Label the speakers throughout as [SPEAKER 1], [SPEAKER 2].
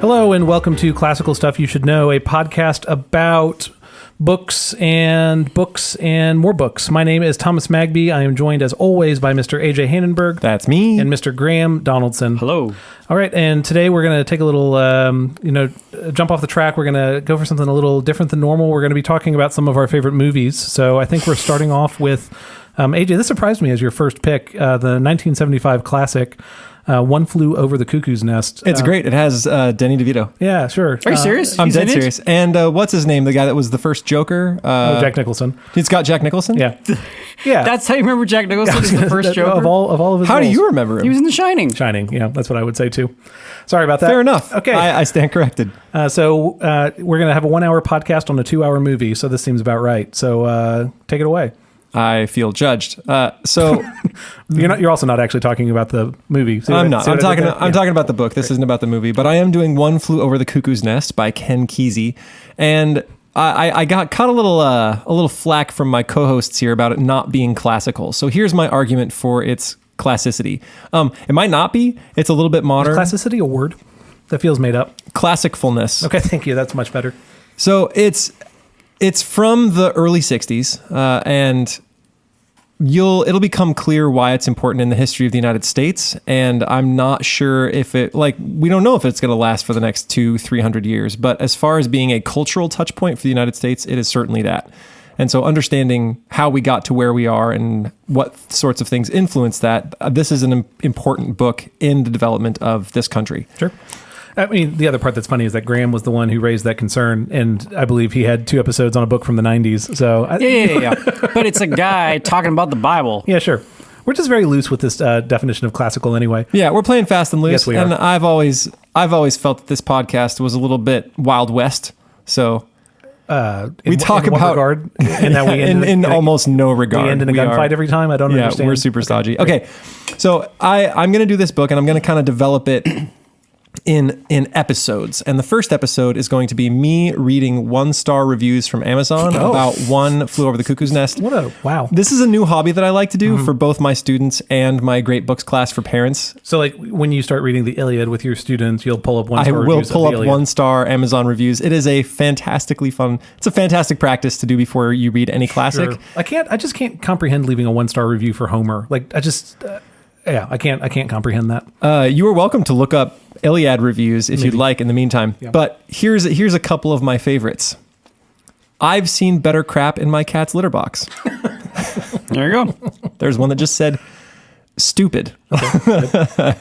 [SPEAKER 1] Hello and welcome to Classical Stuff You Should Know, a podcast about books and more books. My name is Thomas Magby. I am joined as always by Mr. AJ Hannenberg.
[SPEAKER 2] That's me.
[SPEAKER 1] And Mr. Graham Donaldson.
[SPEAKER 3] Hello.
[SPEAKER 1] All right, and today we're going to take a little, jump off the track. We're going to go for something a little different than normal. We're going to be talking about some of our favorite movies. So I think we're starting off with, AJ, this surprised me as your first pick, the 1975 classic, One Flew Over the Cuckoo's Nest.
[SPEAKER 2] It's great. It has Danny DeVito.
[SPEAKER 1] Yeah, sure.
[SPEAKER 3] Are you serious?
[SPEAKER 2] I'm dead serious. And what's his name? The guy that was the first Joker?
[SPEAKER 1] Jack Nicholson.
[SPEAKER 2] It's got Jack Nicholson?
[SPEAKER 1] Yeah. Yeah.
[SPEAKER 3] That's how you remember Jack Nicholson as the first Joker?
[SPEAKER 1] Of all of his
[SPEAKER 2] How
[SPEAKER 1] roles.
[SPEAKER 2] do you remember him?
[SPEAKER 3] He was in The Shining.
[SPEAKER 1] Shining, yeah, that's what I would say too. Sorry about that.
[SPEAKER 2] Fair enough.
[SPEAKER 1] Okay.
[SPEAKER 2] I stand corrected.
[SPEAKER 1] So we're going to have a 1 hour podcast on a 2 hour movie, so this seems about right. So take it away.
[SPEAKER 2] I feel judged. So
[SPEAKER 1] You're also not actually talking about the movie.
[SPEAKER 2] I'm not. I'm talking about the book. This isn't about the movie, but I am doing One Flew Over the Cuckoo's Nest by Ken Kesey, and I got caught a little flack from my co-hosts here about it not being classical. So here's my argument for its classicity. It might not be. It's a little bit modern.
[SPEAKER 1] Is classicity a word that feels made up?
[SPEAKER 2] Classicfulness.
[SPEAKER 1] Okay, thank you. That's much better.
[SPEAKER 2] So it's from the early 60s, and it'll become clear why it's important in the history of the United States. And I'm not sure if we don't know if it's going to last for the next 200-300 years. But as far as being a cultural touch point for the United States, it is certainly that. And so understanding how we got to where we are and what sorts of things influence that, this is an important book in the development of this country.
[SPEAKER 1] Sure. I mean, the other part that's funny is that Graham was the one who raised that concern, and I believe he had 2 episodes on a book from the 90s. So
[SPEAKER 3] Yeah. But it's a guy talking about the Bible.
[SPEAKER 1] Yeah, sure. We're just very loose with this definition of classical anyway.
[SPEAKER 2] Yeah, we're playing fast and loose.
[SPEAKER 1] Yes, we are.
[SPEAKER 2] And I've always felt that this podcast was a little bit Wild West. So we talk about
[SPEAKER 1] regard, and that we end
[SPEAKER 2] in almost no regard.
[SPEAKER 1] We end in a gunfight every time. I don't understand.
[SPEAKER 2] Yeah, we're super stodgy. Okay, so I'm going to do this book, and I'm going to kind of develop it in episodes. And the first episode is going to be me reading 1-star reviews from Amazon about One Flew Over the Cuckoo's Nest.
[SPEAKER 1] Wow.
[SPEAKER 2] This is a new hobby that I like to do for both my students and my great books class for parents.
[SPEAKER 1] So like when you start reading the Iliad with your students, you'll pull up 1-star reviews.
[SPEAKER 2] I will pull up
[SPEAKER 1] Iliad.
[SPEAKER 2] 1-star Amazon reviews. It is a fantastically fun, it's a fantastic practice to do before you read any classic.
[SPEAKER 1] Sure. I just can't comprehend leaving a 1-star review for Homer. Like I can't comprehend that.
[SPEAKER 2] You are welcome to look up Iliad reviews if you'd like in the meantime. Yeah. But here's a couple of my favorites. I've seen better crap in my cat's litter box.
[SPEAKER 3] There you go.
[SPEAKER 2] There's one that just said stupid.
[SPEAKER 1] Okay.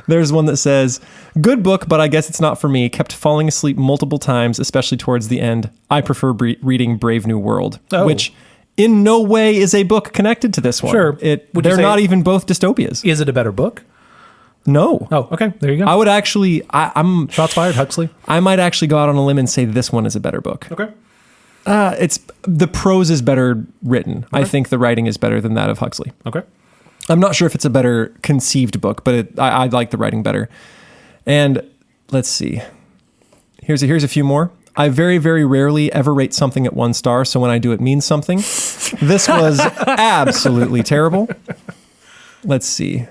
[SPEAKER 2] There's one that says good book, but I guess it's not for me. Kept falling asleep multiple times, especially towards the end. I prefer reading Brave New World, which in no way is a book connected to this one.
[SPEAKER 1] Sure.
[SPEAKER 2] They're not even both dystopias.
[SPEAKER 1] Is it a better book?
[SPEAKER 2] No.
[SPEAKER 1] Oh, okay. There you go.
[SPEAKER 2] I would actually, I'm
[SPEAKER 1] shots fired, Huxley.
[SPEAKER 2] I might actually go out on a limb and say this one is a better book.
[SPEAKER 1] Okay.
[SPEAKER 2] It's the prose is better written. Okay. I think the writing is better than that of Huxley.
[SPEAKER 1] Okay.
[SPEAKER 2] I'm not sure if it's a better conceived book, but I like the writing better. And let's see. Here's a few more. I very, very rarely ever rate something at 1 star, so when I do, it means something. This was absolutely terrible. Let's see.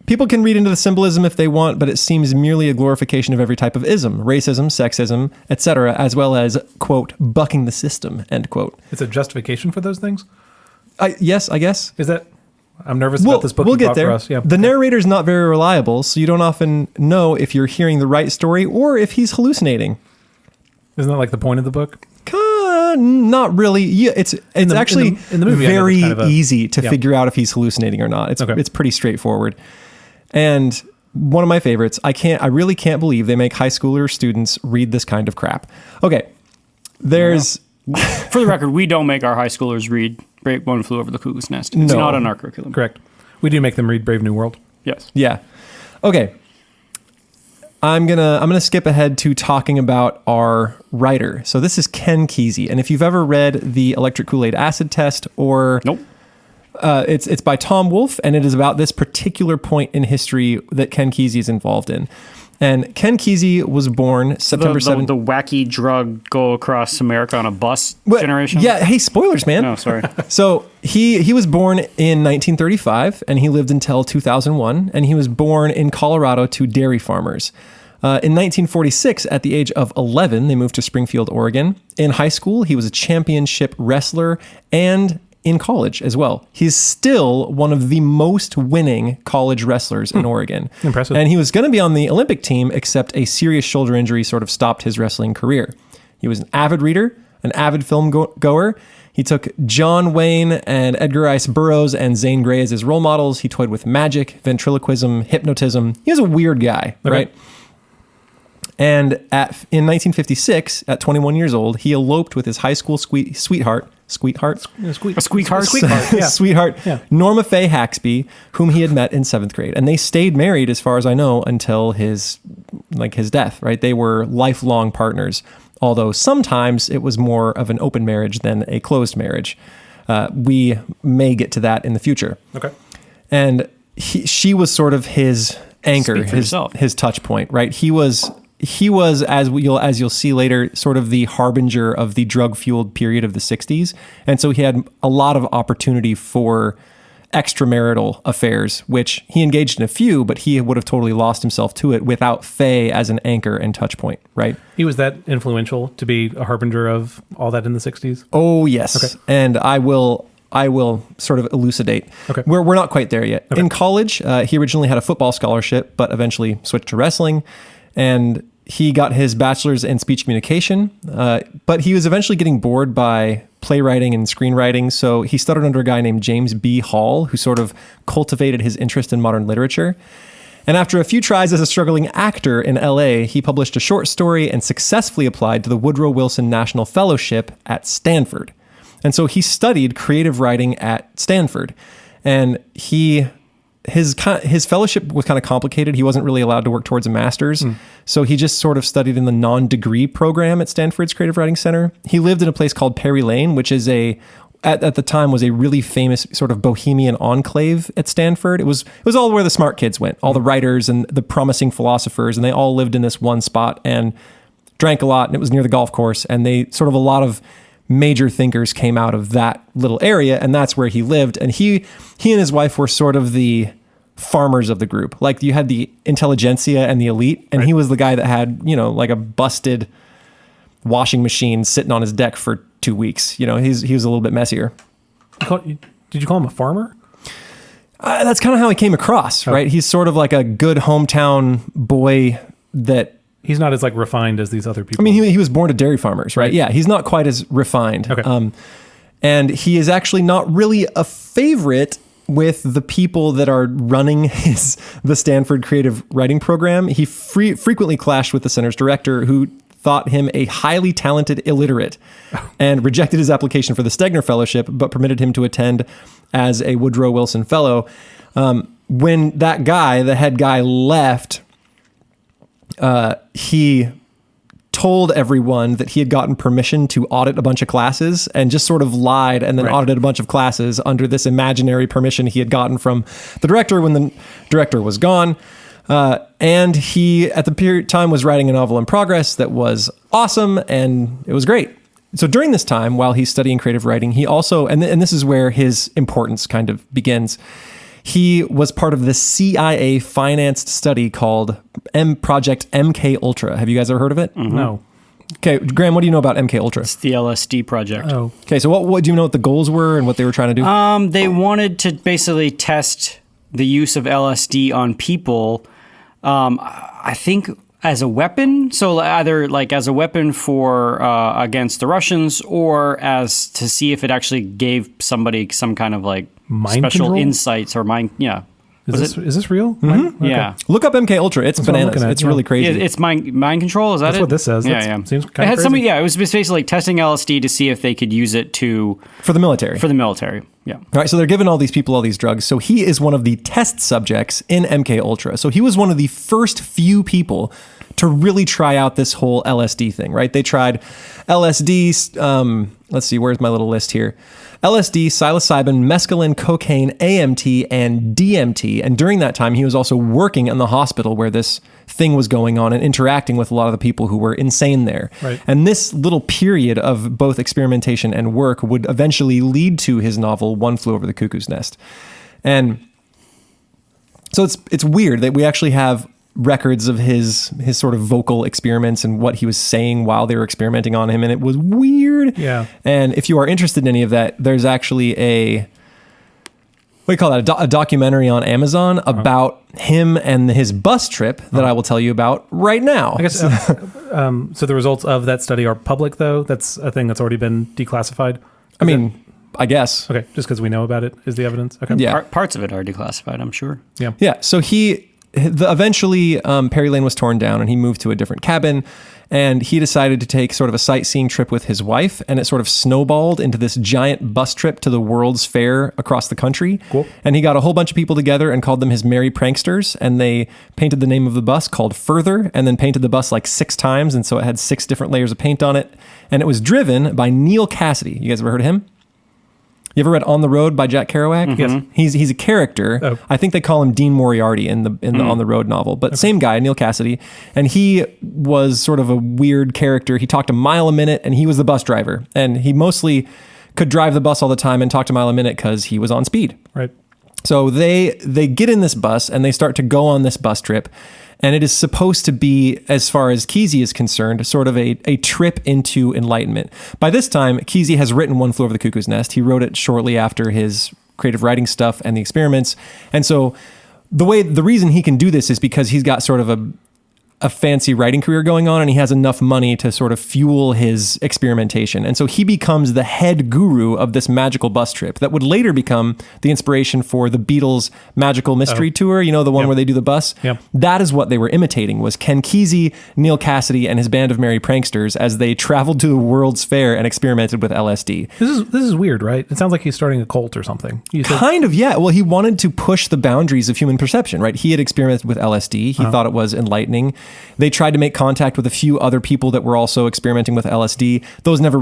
[SPEAKER 2] People can read into the symbolism if they want, but it seems merely a glorification of every type of ism, racism, sexism, etc., as well as, quote, bucking the system, end quote.
[SPEAKER 1] It's a justification for those things?
[SPEAKER 2] Yes, I guess.
[SPEAKER 1] Is that... I'm nervous about this book.
[SPEAKER 2] We'll get there. For us. Yeah. The narrator's not very reliable, so you don't often know if you're hearing the right story or if he's hallucinating.
[SPEAKER 1] Isn't that like the point of the book?
[SPEAKER 2] Not really. Yeah, it's actually
[SPEAKER 1] in the movie,
[SPEAKER 2] very easy to figure out if he's hallucinating or not. It's pretty straightforward. And one of my favorites, I really can't believe they make high schooler students read this kind of crap. Okay. There's...
[SPEAKER 3] For the record, we don't make our high schoolers read One Flew Over the Cuckoo's Nest. It's not on our curriculum.
[SPEAKER 1] Correct. We do make them read Brave New World.
[SPEAKER 3] Yes.
[SPEAKER 2] Yeah. Okay. I'm gonna skip ahead to talking about our writer. So this is Ken Kesey, and if you've ever read the Electric Kool-Aid Acid Test or
[SPEAKER 3] nope.
[SPEAKER 2] It's by Tom Wolfe, and it is about this particular point in history that Ken Kesey is involved in. And Ken Kesey was born September 7th.
[SPEAKER 3] The wacky drug go across America on a bus generation?
[SPEAKER 2] Yeah, hey, spoilers, man.
[SPEAKER 3] No, sorry.
[SPEAKER 2] So he was born in 1935, and he lived until 2001, and he was born in Colorado to dairy farmers. In 1946, at the age of 11, they moved to Springfield, Oregon. In high school, he was a championship wrestler, and in college as well. He's still one of the most winning college wrestlers in Oregon.
[SPEAKER 1] Impressive.
[SPEAKER 2] And he was going to be on the Olympic team, except a serious shoulder injury sort of stopped his wrestling career. He was an avid reader, an avid film goer. He took John Wayne and Edgar Rice Burroughs and Zane Grey as his role models. He toyed with magic, ventriloquism, hypnotism. He was a weird guy, right? And in 1956, at 21 years old, he eloped with his high school sweetheart, Norma Faye Haxby, whom he had met in 7th grade. And they stayed married, as far as I know, until his death, right? They were lifelong partners, although sometimes it was more of an open marriage than a closed marriage. We may get to that in the future.
[SPEAKER 1] Okay.
[SPEAKER 2] And she was sort of his anchor, his touch point, right? He was, as you'll see later, sort of the harbinger of the drug-fueled period of the 60s. And so he had a lot of opportunity for extramarital affairs, which he engaged in a few, but he would have totally lost himself to it without Faye as an anchor and touch point, right?
[SPEAKER 1] He was that influential to be a harbinger of all that in the 60s?
[SPEAKER 2] Oh, yes.
[SPEAKER 1] Okay.
[SPEAKER 2] And I will sort of elucidate.
[SPEAKER 1] Okay.
[SPEAKER 2] We're not quite there yet.
[SPEAKER 1] Okay.
[SPEAKER 2] In college, he originally had a football scholarship, but eventually switched to wrestling. And he got his bachelor's in speech communication, but he was eventually getting bored by playwriting and screenwriting. So he studied under a guy named James B. Hall, who sort of cultivated his interest in modern literature. And after a few tries as a struggling actor in LA, he published a short story and successfully applied to the Woodrow Wilson National Fellowship at Stanford. And so he studied creative writing at Stanford. And his fellowship was kind of complicated. He wasn't really allowed to work towards a master's. So he just sort of studied in the non-degree program at Stanford's Creative Writing Center. He lived in a place called Perry Lane, which is at the time was a really famous sort of bohemian enclave at Stanford. It was all where the smart kids went, all the writers and the promising philosophers, and they all lived in this one spot and drank a lot, and it was near the golf course. And a lot of major thinkers came out of that little area, and that's where he lived. And he and his wife were sort of the farmers of the group. Like, you had the intelligentsia and the elite, and he was the guy that had, like a busted washing machine sitting on his deck for 2 weeks. He was a little bit messier.
[SPEAKER 1] Did you call him a farmer?
[SPEAKER 2] That's kind of how he came across, right? He's sort of like a good hometown boy that...
[SPEAKER 1] He's not as refined as these other people.
[SPEAKER 2] I mean, he was born to dairy farmers, right? Yeah, he's not quite as refined.
[SPEAKER 1] Okay.
[SPEAKER 2] And he is actually not really a favorite with the people that are running the Stanford Creative Writing Program. He frequently clashed with the center's director, who thought him a highly talented illiterate and rejected his application for the Stegner Fellowship, but permitted him to attend as a Woodrow Wilson Fellow. When that guy, the head guy, left, he told everyone that he had gotten permission to audit a bunch of classes and just sort of lied and then audited a bunch of classes under this imaginary permission he had gotten from the director when the director was gone. And he, at the time, was writing a novel in progress that was awesome, and it was great. So during this time, while he's studying creative writing, he also, and this is where his importance kind of begins, he was part of the CIA financed study called Project MK Ultra. Have you guys ever heard of it?
[SPEAKER 1] Mm-hmm. No.
[SPEAKER 2] Okay, Graham, what do you know about MK Ultra?
[SPEAKER 3] It's the LSD project.
[SPEAKER 1] Oh.
[SPEAKER 2] Okay, so what do you know what the goals were and what they were trying to do?
[SPEAKER 3] They wanted to basically test the use of LSD on people, I think as a weapon. So either as a weapon for against the Russians, or as to see if it actually gave somebody some kind of
[SPEAKER 1] mind
[SPEAKER 3] special
[SPEAKER 1] control?
[SPEAKER 3] Insights or mind. Yeah.
[SPEAKER 1] Is this real?
[SPEAKER 2] Mm-hmm.
[SPEAKER 1] Okay.
[SPEAKER 3] Yeah.
[SPEAKER 2] Look up MK Ultra. It's bananas. It's really crazy.
[SPEAKER 3] It's mind control. Is that
[SPEAKER 1] That's
[SPEAKER 3] it?
[SPEAKER 1] what this says.
[SPEAKER 3] Yeah.
[SPEAKER 1] Seems
[SPEAKER 3] It
[SPEAKER 1] kind
[SPEAKER 3] had
[SPEAKER 1] of
[SPEAKER 3] something.
[SPEAKER 1] crazy.
[SPEAKER 3] Yeah. It was basically testing LSD to see if they could use it
[SPEAKER 2] For the military.
[SPEAKER 3] Yeah.
[SPEAKER 2] All right, so they're giving all these people all these drugs. So he is one of the test subjects in MK Ultra. So he was one of the first few people to really try out this whole LSD thing, right? They tried LSD. Let's see, where's my little list here? LSD, psilocybin, mescaline, cocaine, AMT, and DMT. And during that time, he was also working in the hospital where this thing was going on and interacting with a lot of the people who were insane there.
[SPEAKER 1] Right.
[SPEAKER 2] And this little period of both experimentation and work would eventually lead to his novel, One Flew Over the Cuckoo's Nest. And so it's weird that we actually have records of his sort of vocal experiments and what he was saying while they were experimenting on him, and it was weird.
[SPEAKER 1] Yeah.
[SPEAKER 2] And if you are interested in any of that, there's actually what do you call that? A documentary on Amazon about him and his bus trip that I will tell you about right now.
[SPEAKER 1] I guess so. The results of that study are public, though. That's a thing that's already been declassified.
[SPEAKER 2] I mean, I guess.
[SPEAKER 1] Okay, just because we know about it is the evidence. Okay.
[SPEAKER 2] Yeah.
[SPEAKER 3] Parts of it are declassified, I'm sure.
[SPEAKER 1] Yeah.
[SPEAKER 2] Yeah. So eventually Perry Lane was torn down and he moved to a different cabin, and he decided to take sort of a sightseeing trip with his wife, and it sort of snowballed into this giant bus trip to the World's Fair across the country.
[SPEAKER 1] Cool.
[SPEAKER 2] And he got a whole bunch of people together and called them his Merry Pranksters, and they painted the name of the bus called Further, and then painted the bus like 6 times, and so it had 6 different layers of paint on it, and it was driven by Neil Cassidy. You guys ever heard of him? You ever read On the Road by Jack Kerouac?
[SPEAKER 1] Yes.
[SPEAKER 2] He's a character.
[SPEAKER 1] Oh.
[SPEAKER 2] I think they call him Dean Moriarty in the On the Road novel, but same guy, Neil Cassidy. And he was sort of a weird character. He talked a mile a minute, and he was the bus driver. And he mostly could drive the bus all the time and talk a mile a minute because he was on speed.
[SPEAKER 1] Right.
[SPEAKER 2] So they get in this bus and they start to go on this bus trip. And it is supposed to be, as far as Kesey is concerned, sort of a trip into enlightenment. By this time, Kesey has written One Flew Over the Cuckoo's Nest. He wrote it shortly after his creative writing stuff and the experiments. And so the reason he can do this is because he's got sort of a fancy writing career going on, and he has enough money to sort of fuel his experimentation. And so he becomes the head guru of this magical bus trip that would later become the inspiration for the Beatles' Magical Mystery Tour, the one where they do the bus.
[SPEAKER 1] Yep.
[SPEAKER 2] That is what they were imitating, was Ken Kesey, Neil Cassidy, and his band of merry pranksters as they traveled to the World's Fair and experimented with LSD.
[SPEAKER 1] This is weird, right? It sounds like he's starting a cult or something.
[SPEAKER 2] Kind of, yeah. Well, he wanted to push the boundaries of human perception, right? He had experimented with LSD. He thought it was enlightening. They tried to make contact with a few other people that were also experimenting with LSD. Those never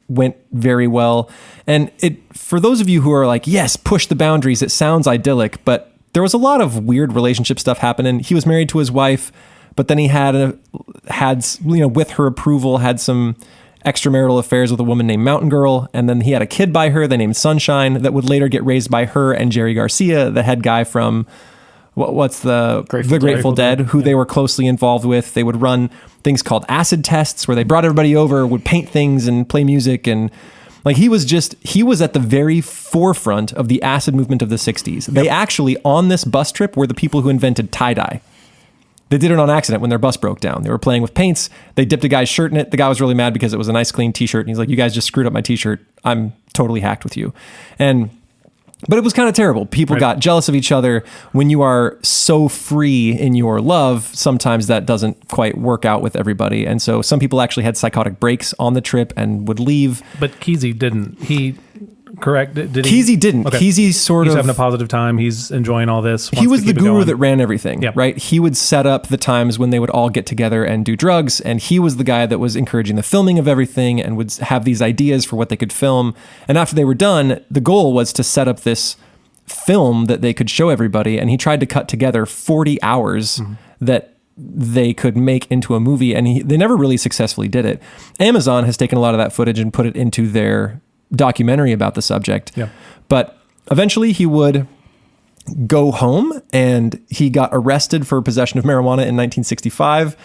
[SPEAKER 2] went very well. And for those of you who are like, yes, push the boundaries, it sounds idyllic, but there was a lot of weird relationship stuff happening. He was married to his wife, but then he had with her approval, had some extramarital affairs with a woman named Mountain Girl, and then he had a kid by her, they named Sunshine, that would later get raised by her and Jerry Garcia, the head guy from what's the Grateful Dead, who they were closely involved with. They would run things called acid tests where they brought everybody over, would paint things and play music, and like he was at the very forefront of the acid movement of the 60s. Yep. They actually, on this bus trip, were the people who invented tie-dye. They did it on accident when their bus broke down. They were playing with paints. They dipped a guy's shirt in it. The guy was really mad because it was a nice, clean t-shirt. And he's like, you guys just screwed up my t-shirt. I'm totally hacked with you. But it was kind of terrible. People got jealous of each other. When you are so free in your love, sometimes that doesn't quite work out with everybody. And so some people actually had psychotic breaks on the trip and would leave.
[SPEAKER 1] But Kesey didn't. Correct? Did
[SPEAKER 2] he? Kesey didn't.
[SPEAKER 1] Okay.
[SPEAKER 2] He's
[SPEAKER 1] having a positive time. He's enjoying all this.
[SPEAKER 2] He was the guru that ran everything,
[SPEAKER 1] yep.
[SPEAKER 2] right? He would set up the times when they would all get together and do drugs, and he was the guy that was encouraging the filming of everything and would have these ideas for what they could film. And after they were done, the goal was to set up this film that they could show everybody, and he tried to cut together 40 hours that they could make into a movie, and they never really successfully did it. Amazon has taken a lot of that footage and put it into their documentary about the subject. Yeah. But eventually he would go home, and he got arrested for possession of marijuana in 1965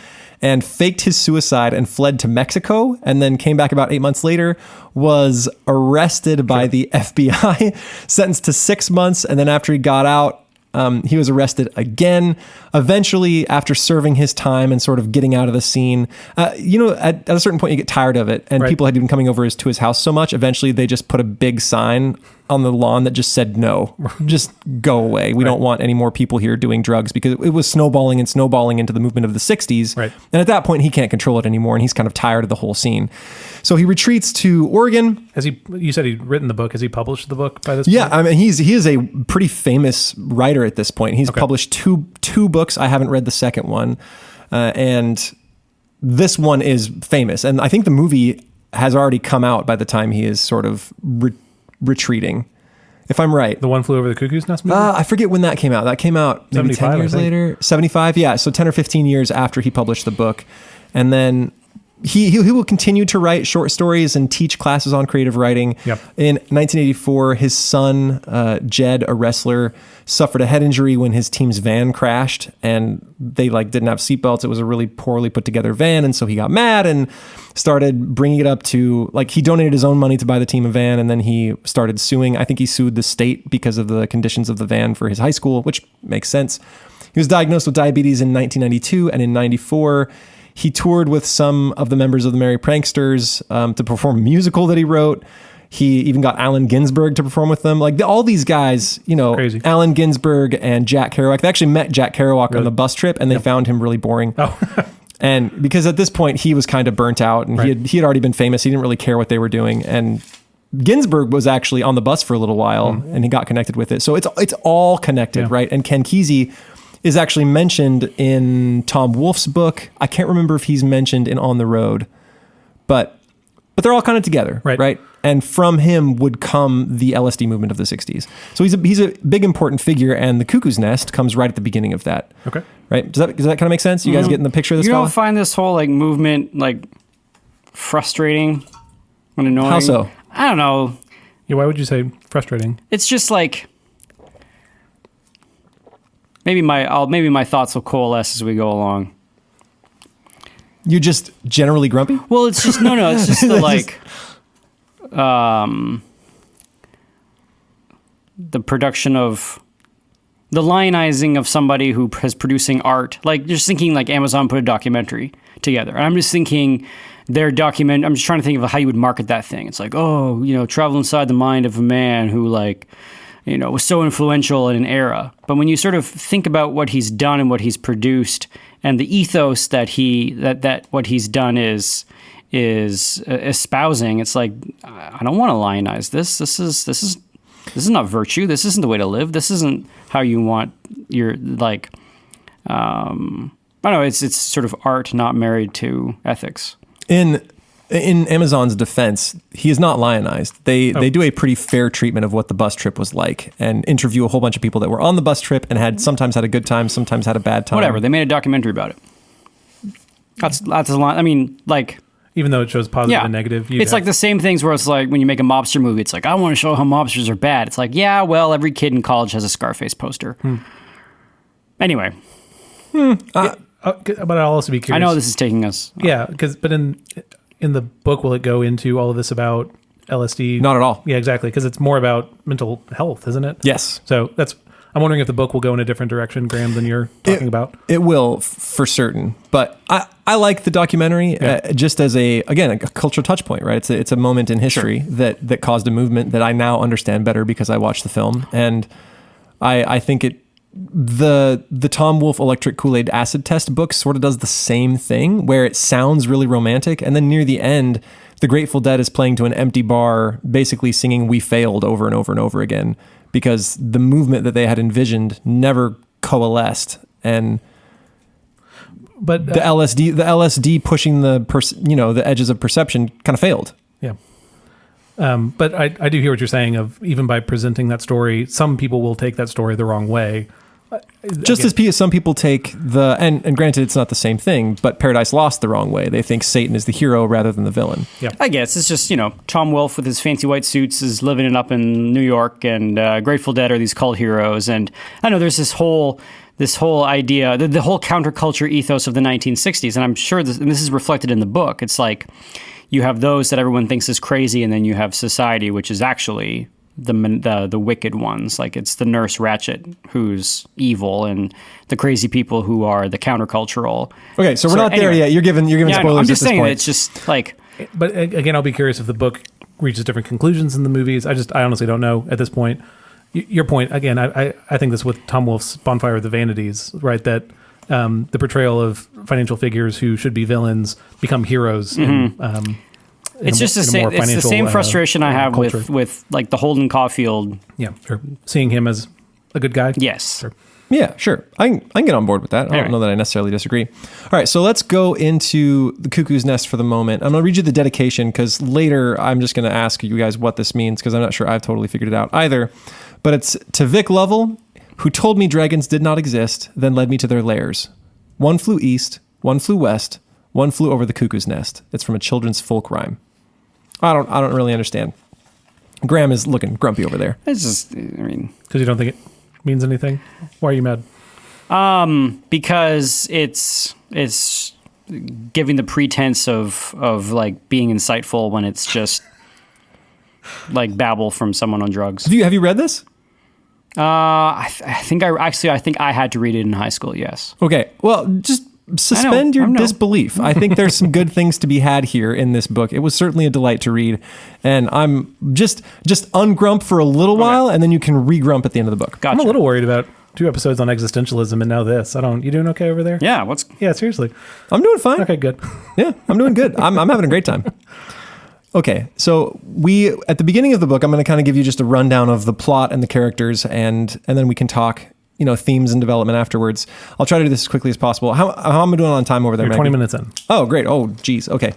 [SPEAKER 2] and faked his suicide and fled to Mexico, and then came back about 8 months later, was arrested by the FBI, sentenced to 6 months, and then after he got out, he was arrested again. Eventually, after serving his time and sort of getting out of the scene, at a certain point you get tired of it, and people had been coming over to his house so much. Eventually, they just put a big sign on the lawn that just said, no, just go away. We don't want any more people here doing drugs, because it was snowballing into the movement of the 60s. Right. And at that point, he can't control it anymore, and he's kind of tired of the whole scene. So he retreats to Oregon.
[SPEAKER 1] You said he'd written the book. Has he published the book by this point?
[SPEAKER 2] Yeah, I mean, he is a pretty famous writer at this point. He's published two books. I haven't read the second one. And this one is famous. And I think the movie has already come out by the time he is sort of retreating, if I'm right.
[SPEAKER 1] The One Flew Over the Cuckoo's Nest movie?
[SPEAKER 2] I forget when that came out. That came out maybe 10 years later. 75, yeah. So 10 or 15 years after he published the book. And then he will continue to write short stories and teach classes on creative writing.
[SPEAKER 1] Yep.
[SPEAKER 2] In 1984, his son, Jed, a wrestler, suffered a head injury when his team's van crashed, and they didn't have seatbelts. It was a really poorly put together van, and so he got mad and started bringing it up to he donated his own money to buy the team a van, and then he started suing. I think he sued the state because of the conditions of the van for his high school, which makes sense. He was diagnosed with diabetes in 1992, and in 94. He toured with some of the members of the Merry Pranksters to perform a musical that he wrote. He even got Allen Ginsberg to perform with them. All these guys,
[SPEAKER 1] Crazy.
[SPEAKER 2] Allen Ginsberg and Jack Kerouac. They actually met Jack Kerouac on the bus trip, and they found him really boring.
[SPEAKER 1] Oh.
[SPEAKER 2] And because at this point he was kind of burnt out, and he had already been famous. He didn't really care what they were doing. And Ginsberg was actually on the bus for a little while, and he got connected with it. So it's all connected, right? And Ken Kesey is actually mentioned in Tom Wolfe's book. I can't remember if he's mentioned in On the Road, but they're all kind of together, right? And from him would come the LSD movement of the 60s. So he's a big important figure, and the Cuckoo's Nest comes right at the beginning of that.
[SPEAKER 1] Okay.
[SPEAKER 2] Right? Does that kind of make sense? You guys getting the picture of this
[SPEAKER 3] You
[SPEAKER 2] fella?
[SPEAKER 3] don't find this whole movement frustrating and annoying?
[SPEAKER 2] How so?
[SPEAKER 3] I don't know.
[SPEAKER 1] Yeah, why would you say frustrating?
[SPEAKER 3] It's just maybe my thoughts will coalesce as we go along.
[SPEAKER 2] You're just generally grumpy?
[SPEAKER 3] Well, it's just it's just the production of the lionizing of somebody who is producing art. Just thinking Amazon put a documentary together, and I'm just thinking I'm just trying to think of how you would market that thing. It's travel inside the mind of a man who was so influential in an era. But when you sort of think about what he's done and what he's produced, and the ethos that what he's done is espousing, it's I don't want to lionize this. This is not virtue. This isn't the way to live. This isn't how you want your I don't know. It's sort of art not married to ethics.
[SPEAKER 2] In Amazon's defense, he is not lionized. They do a pretty fair treatment of what the bus trip was like, and interview a whole bunch of people that were on the bus trip and sometimes had a good time, sometimes had a bad time.
[SPEAKER 3] Whatever. They made a documentary about it. That's a lot. I mean,
[SPEAKER 1] even though it shows positive and negative.
[SPEAKER 3] It's the same things where it's when you make a mobster movie, it's I want to show how mobsters are bad. It's every kid in college has a Scarface poster. Anyway.
[SPEAKER 1] But I'll also be curious.
[SPEAKER 3] I know this is taking us.
[SPEAKER 1] Yeah, but in the book, will it go into all of this about LSD?
[SPEAKER 2] Not at all.
[SPEAKER 1] Yeah, exactly, because it's more about mental health, isn't it?
[SPEAKER 2] Yes.
[SPEAKER 1] So I'm wondering if the book will go in a different direction, Graham, than you're talking about.
[SPEAKER 2] It will, for certain. But I like the documentary just as a cultural touch point, right? It's a moment in history that caused a movement that I now understand better because I watched the film. And I think the Tom Wolfe Electric Kool-Aid Acid Test book sort of does the same thing, where it sounds really romantic, and then near the end the Grateful Dead is playing to an empty bar, basically singing "We Failed" over and over and over again, because the movement that they had envisioned never coalesced. And
[SPEAKER 1] but
[SPEAKER 2] the LSD pushing the edges of perception kind of failed.
[SPEAKER 1] Yeah. But I do hear what you're saying of even by presenting that story, some people will take that story the wrong way.
[SPEAKER 2] Just as some people take and granted it's not the same thing, but Paradise Lost the wrong way. They think Satan is the hero rather than the villain.
[SPEAKER 1] Yeah.
[SPEAKER 3] I guess it's just, Tom Wolfe with his fancy white suits is living it up in New York, and Grateful Dead are these cult heroes. And I know there's this whole idea, the whole counterculture ethos of the 1960s. And I'm sure and this is reflected in the book. It's you have those that everyone thinks is crazy, and then you have society, which is actually the wicked ones. It's the Nurse Ratched who's evil, and the crazy people who are the countercultural.
[SPEAKER 2] Okay, so we're not there yet. You're giving spoilers.
[SPEAKER 3] I'm just
[SPEAKER 2] at this
[SPEAKER 3] saying
[SPEAKER 2] point.
[SPEAKER 3] It's just
[SPEAKER 1] But again, I'll be curious if the book reaches different conclusions in the movies. I honestly don't know at this point. Your point again. I think this with Tom Wolfe's Bonfire of the Vanities, right? That the portrayal of financial figures who should be villains become heroes.
[SPEAKER 3] Mm-hmm. It's just the same. It's the same frustration I have with the Holden Caulfield.
[SPEAKER 1] Yeah, sure. Seeing him as a good guy.
[SPEAKER 3] Yes.
[SPEAKER 1] Sure.
[SPEAKER 2] Yeah, sure. I can get on board with that. I don't know that I necessarily disagree. All right, so let's go into the Cuckoo's Nest for the moment. I'm going to read you the dedication because later I'm just going to ask you guys what this means because I'm not sure I've totally figured it out either. But it's to Vic Lovell, who told me dragons did not exist, then led me to their lairs. One flew east, one flew west, One Flew Over the Cuckoo's Nest. It's from a children's folk rhyme. I don't really understand. Graham is looking grumpy over there.
[SPEAKER 3] It's just, I mean,
[SPEAKER 1] Because you don't think it means anything? Why are you mad?
[SPEAKER 3] because it's giving the pretense of like being insightful when it's just like babble from someone on drugs.
[SPEAKER 2] Have you read this?
[SPEAKER 3] I think I had to read it in high school. Yes.
[SPEAKER 2] Okay. Well, just suspend your
[SPEAKER 3] I know.
[SPEAKER 2] disbelief. I think there's some good things to be had here in this book. It was certainly a delight to read, and I'm just ungrump for a little while, and then you can regrump at the end of the book.
[SPEAKER 3] Gotcha.
[SPEAKER 1] I'm a little worried about 2 episodes on existentialism and now this. You doing okay over there?
[SPEAKER 3] Yeah.
[SPEAKER 1] Yeah, seriously.
[SPEAKER 2] I'm doing fine.
[SPEAKER 1] Okay, good.
[SPEAKER 2] Yeah, I'm doing good. I'm having a great time. Okay, so at the beginning of the book, I'm going to kind of give you just a rundown of the plot and the characters, and then we can talk, themes and development afterwards. I'll try to do this as quickly as possible. How am I doing on time over there,
[SPEAKER 1] You're
[SPEAKER 2] Maggie?
[SPEAKER 1] 20 minutes in.
[SPEAKER 2] Oh, great. Oh, geez. Okay.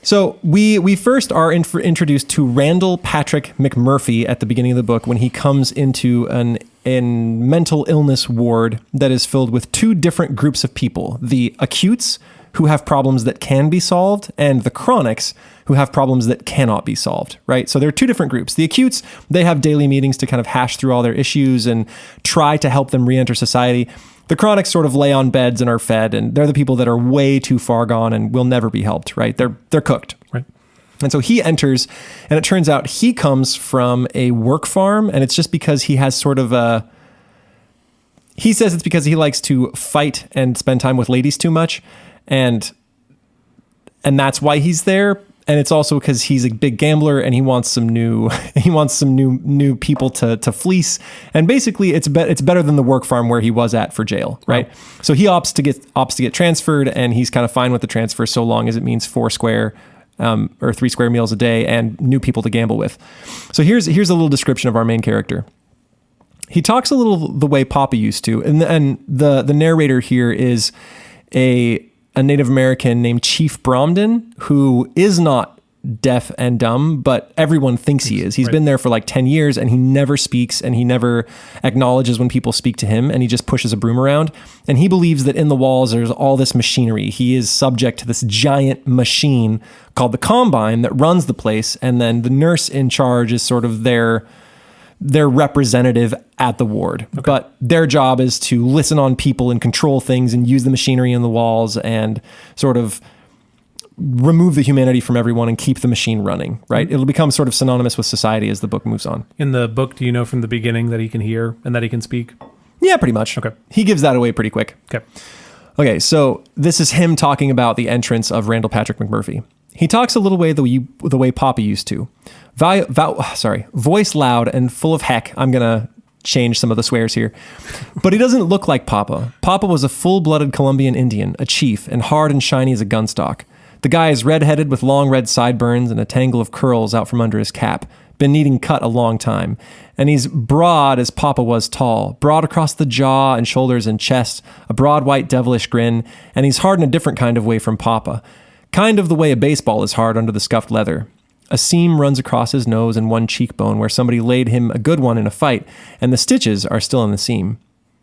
[SPEAKER 2] So we first are introduced to Randall Patrick McMurphy at the beginning of the book when he comes into an mental illness ward that is filled with 2 different groups of people: the acutes, who have problems that can be solved, and the chronics, who have problems that cannot be solved, right? So there are 2 different groups. The acutes, they have daily meetings to kind of hash through all their issues and try to help them re-enter society. The chronics sort of lay on beds and are fed, and they're the people that are way too far gone and will never be helped, right? They're cooked.
[SPEAKER 1] Right.
[SPEAKER 2] And so he enters, and it turns out he comes from a work farm, and it's just because he has sort of he says it's because he likes to fight and spend time with ladies too much, and that's why he's there. And it's also because he's a big gambler and he wants some new people to fleece. And basically, it's better than the work farm where he was at for jail, right?
[SPEAKER 1] Wow.
[SPEAKER 2] So he opts to get transferred, and he's kind of fine with the transfer so long as it means 4 square or 3 square meals a day and new people to gamble with. So here's a little description of our main character. He talks a little the way Papa used to, and the narrator here is a Native American named Chief Bromden, who is not deaf and dumb, but everyone thinks he is. He's been there for like 10 years, and he never speaks, and he never acknowledges when people speak to him, and he just pushes a broom around. And he believes that in the walls there's all this machinery. He is subject to this giant machine called the Combine that runs the place, and then the nurse in charge is sort of their representative at the ward. Okay. But their job is to listen on people and control things and use the machinery in the walls and sort of remove the humanity from everyone and keep the machine running, right? Mm-hmm. It'll become sort of synonymous with society as the book moves on.
[SPEAKER 1] In the book, do you know from the beginning that he can hear and that he can speak?
[SPEAKER 2] Yeah, pretty much. Okay. He gives that away pretty quick. Okay, so this is him talking about the entrance of Randall Patrick McMurphy. He talks a little way the way Papa used to. Voice loud and full of heck. I'm going to change some of the swears here. But he doesn't look like Papa. Papa was a full-blooded Colombian Indian, a chief, and hard and shiny as a gunstock. The guy is red-headed with long red sideburns and a tangle of curls out from under his cap. Been needing cut a long time. And he's broad as Papa was tall. Broad across the jaw and shoulders and chest. A broad white devilish grin. And he's hard in a different kind of way from Papa. Kind of the way a baseball is hard under the scuffed leather. A seam runs across his nose and one cheekbone where somebody laid him a good one in a fight, and the stitches are still in the seam.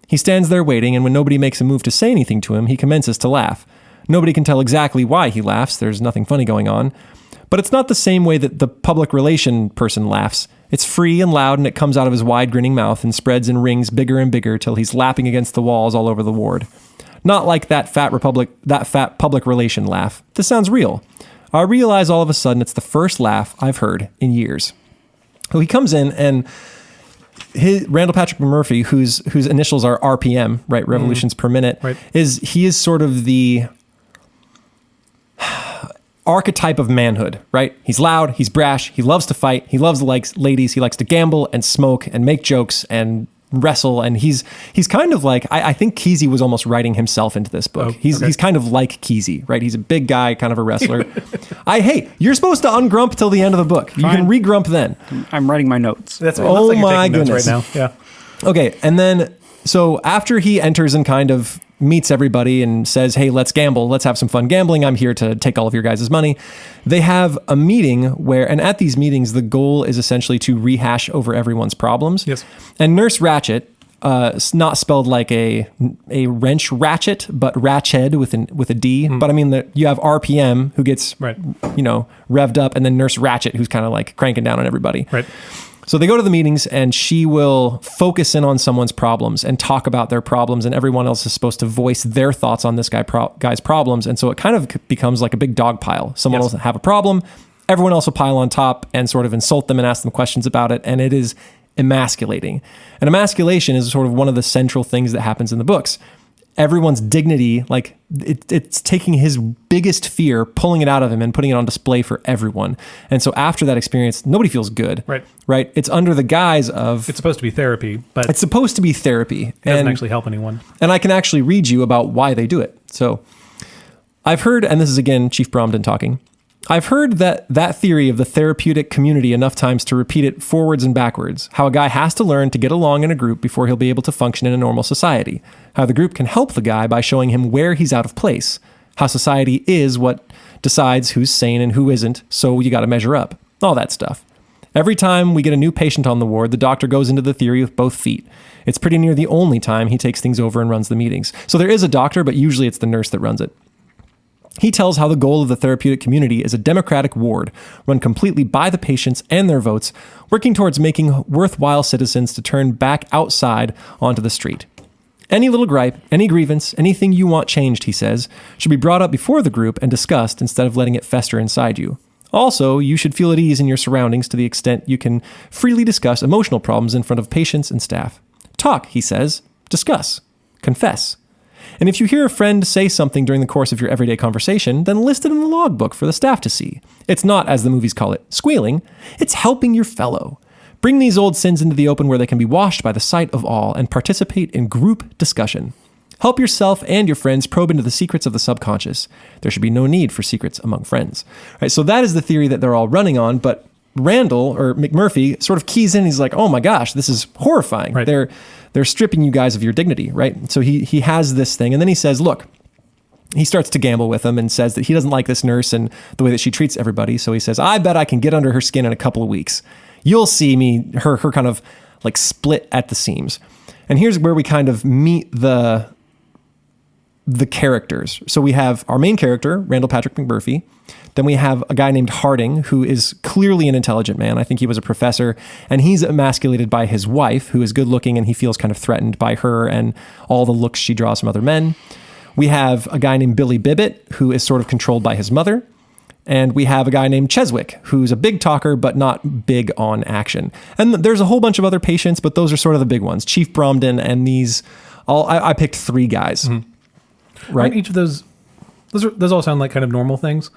[SPEAKER 2] He stands there waiting, and when nobody makes a move to say anything to him, he commences to laugh. Nobody can tell exactly why he laughs. There's nothing funny going on. But it's not the same way that the public relation person laughs. It's free and loud, and it comes out of his wide grinning mouth and spreads in rings bigger and bigger till he's lapping against the walls all over the ward. Not like that fat public relation laugh. This sounds real. I realize all of a sudden it's the first laugh I've heard in years. So he comes in, and Randall Patrick McMurphy, whose initials are RPM, right, revolutions per minute,
[SPEAKER 1] right.
[SPEAKER 2] He is sort of the archetype of manhood, right? He's loud, he's brash, he loves to fight, he loves ladies, he likes to gamble and smoke and make jokes and wrestle, and he's kind of like, I think Kesey was almost writing himself into this book. He's kind of like Kesey, right? He's a big guy, kind of a wrestler. You're supposed to ungrump till the end of the book. Fine. You can regrump then.
[SPEAKER 3] I'm writing my notes.
[SPEAKER 1] That's it. Oh, like my goodness. Right now. Yeah.
[SPEAKER 2] Okay, and then so after he enters and kind of meets everybody and says, hey, let's gamble. Let's have some fun gambling. I'm here to take all of your guys' money. They have a meeting and at these meetings, the goal is essentially to rehash over everyone's problems.
[SPEAKER 1] Yes.
[SPEAKER 2] And Nurse Ratchet, not spelled like a wrench ratchet, but ratched with a D. But I mean, you have RPM who gets, revved up, and then Nurse Ratchet who's kind of like cranking down on everybody.
[SPEAKER 1] Right.
[SPEAKER 2] So they go to the meetings, and she will focus in on someone's problems and talk about their problems, and everyone else is supposed to voice their thoughts on this guy's problems. And so it kind of becomes like a big dog pile. Someone will have a problem, everyone else will pile on top and sort of insult them and ask them questions about it, and it is emasculating. And emasculation is sort of one of the central things that happens in the books. Everyone's dignity, like it's taking his biggest fear, pulling it out of him and putting it on display for everyone. And so after that experience, nobody feels good. Right. It's under the guise of...
[SPEAKER 1] It's supposed to be therapy, but...
[SPEAKER 2] It's supposed to be therapy.
[SPEAKER 1] It doesn't actually help anyone.
[SPEAKER 2] And I can actually read you about why they do it. So I've heard, and this is again Chief Bromden talking, I've heard that theory of the therapeutic community enough times to repeat it forwards and backwards, how a guy has to learn to get along in a group before he'll be able to function in a normal society, how the group can help the guy by showing him where he's out of place, how society is what decides who's sane and who isn't, so you got to measure up, all that stuff. Every time we get a new patient on the ward, the doctor goes into the theory with both feet. It's pretty near the only time he takes things over and runs the meetings. So there is a doctor, but usually it's the nurse that runs it. He tells how the goal of the therapeutic community is a democratic ward run completely by the patients and their votes, working towards making worthwhile citizens to turn back outside onto the street. Any little gripe, any grievance, anything you want changed, he says, should be brought up before the group and discussed instead of letting it fester inside you. Also, you should feel at ease in your surroundings to the extent you can freely discuss emotional problems in front of patients and staff. Talk, he says. Discuss. Confess. And if you hear a friend say something during the course of your everyday conversation, then list it in the logbook for the staff to see. It's not, as the movies call it, squealing. It's helping your fellow. Bring these old sins into the open where they can be washed by the sight of all and participate in group discussion. Help yourself and your friends probe into the secrets of the subconscious. There should be no need for secrets among friends. Right, so that is the theory that they're all running on, but Randall, or McMurphy, sort of keys in. He's like, oh my gosh, this is horrifying.
[SPEAKER 1] Right.
[SPEAKER 2] They're stripping you guys of your dignity, right? So he has this thing, and then he says, look, he starts to gamble with them and says that he doesn't like this nurse and the way that she treats everybody. So he says, I bet I can get under her skin in a couple of weeks. You'll see her kind of like split at the seams. And here's where we kind of meet the characters. So we have our main character, Randall Patrick McMurphy. Then we have a guy named Harding, who is clearly an intelligent man. I think he was a professor, and he's emasculated by his wife, who is good looking, and he feels kind of threatened by her and all the looks she draws from other men. We have a guy named Billy Bibbit, who is sort of controlled by his mother. And we have a guy named Cheswick, who's a big talker, but not big on action. And there's a whole bunch of other patients, but those are sort of the big ones. Chief Bromden and these, I picked 3 guys. Mm-hmm. Right?
[SPEAKER 1] Aren't each of those all sound like kind of normal things?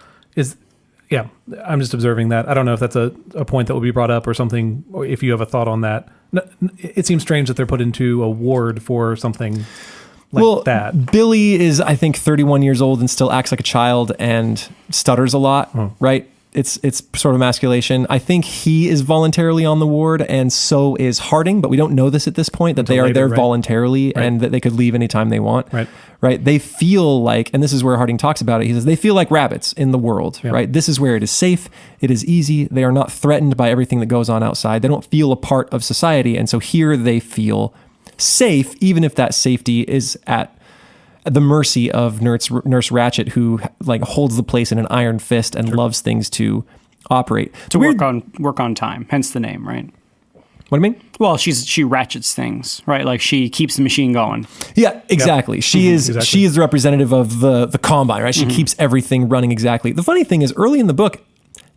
[SPEAKER 1] Yeah, I'm just observing that. I don't know if that's a point that will be brought up or something, or if you have a thought on that. It seems strange that they're put into a ward for something like that.
[SPEAKER 2] Billy is, I think, 31 years old and still acts like a child and stutters a lot, right? It's sort of emasculation. I think he is voluntarily on the ward, and so is Harding, but we don't know this at this point, that they are there voluntarily and that they could leave anytime they want. Right? They feel like, and this is where Harding talks about it, he says, they feel like rabbits in the world, right? This is where it is safe, it is easy, they are not threatened by everything that goes on outside, they don't feel a part of society, and so here they feel safe, even if that safety is at the mercy of Nurse Ratchet, who like holds the place in an iron fist and loves things to operate.
[SPEAKER 3] To work on time, hence the name, right?
[SPEAKER 2] What do you mean?
[SPEAKER 3] Well, she ratchets things, right? Like she keeps the machine going.
[SPEAKER 2] Yeah, exactly. Yep. She is the representative of the combine, right? She keeps everything running exactly. The funny thing is, early in the book,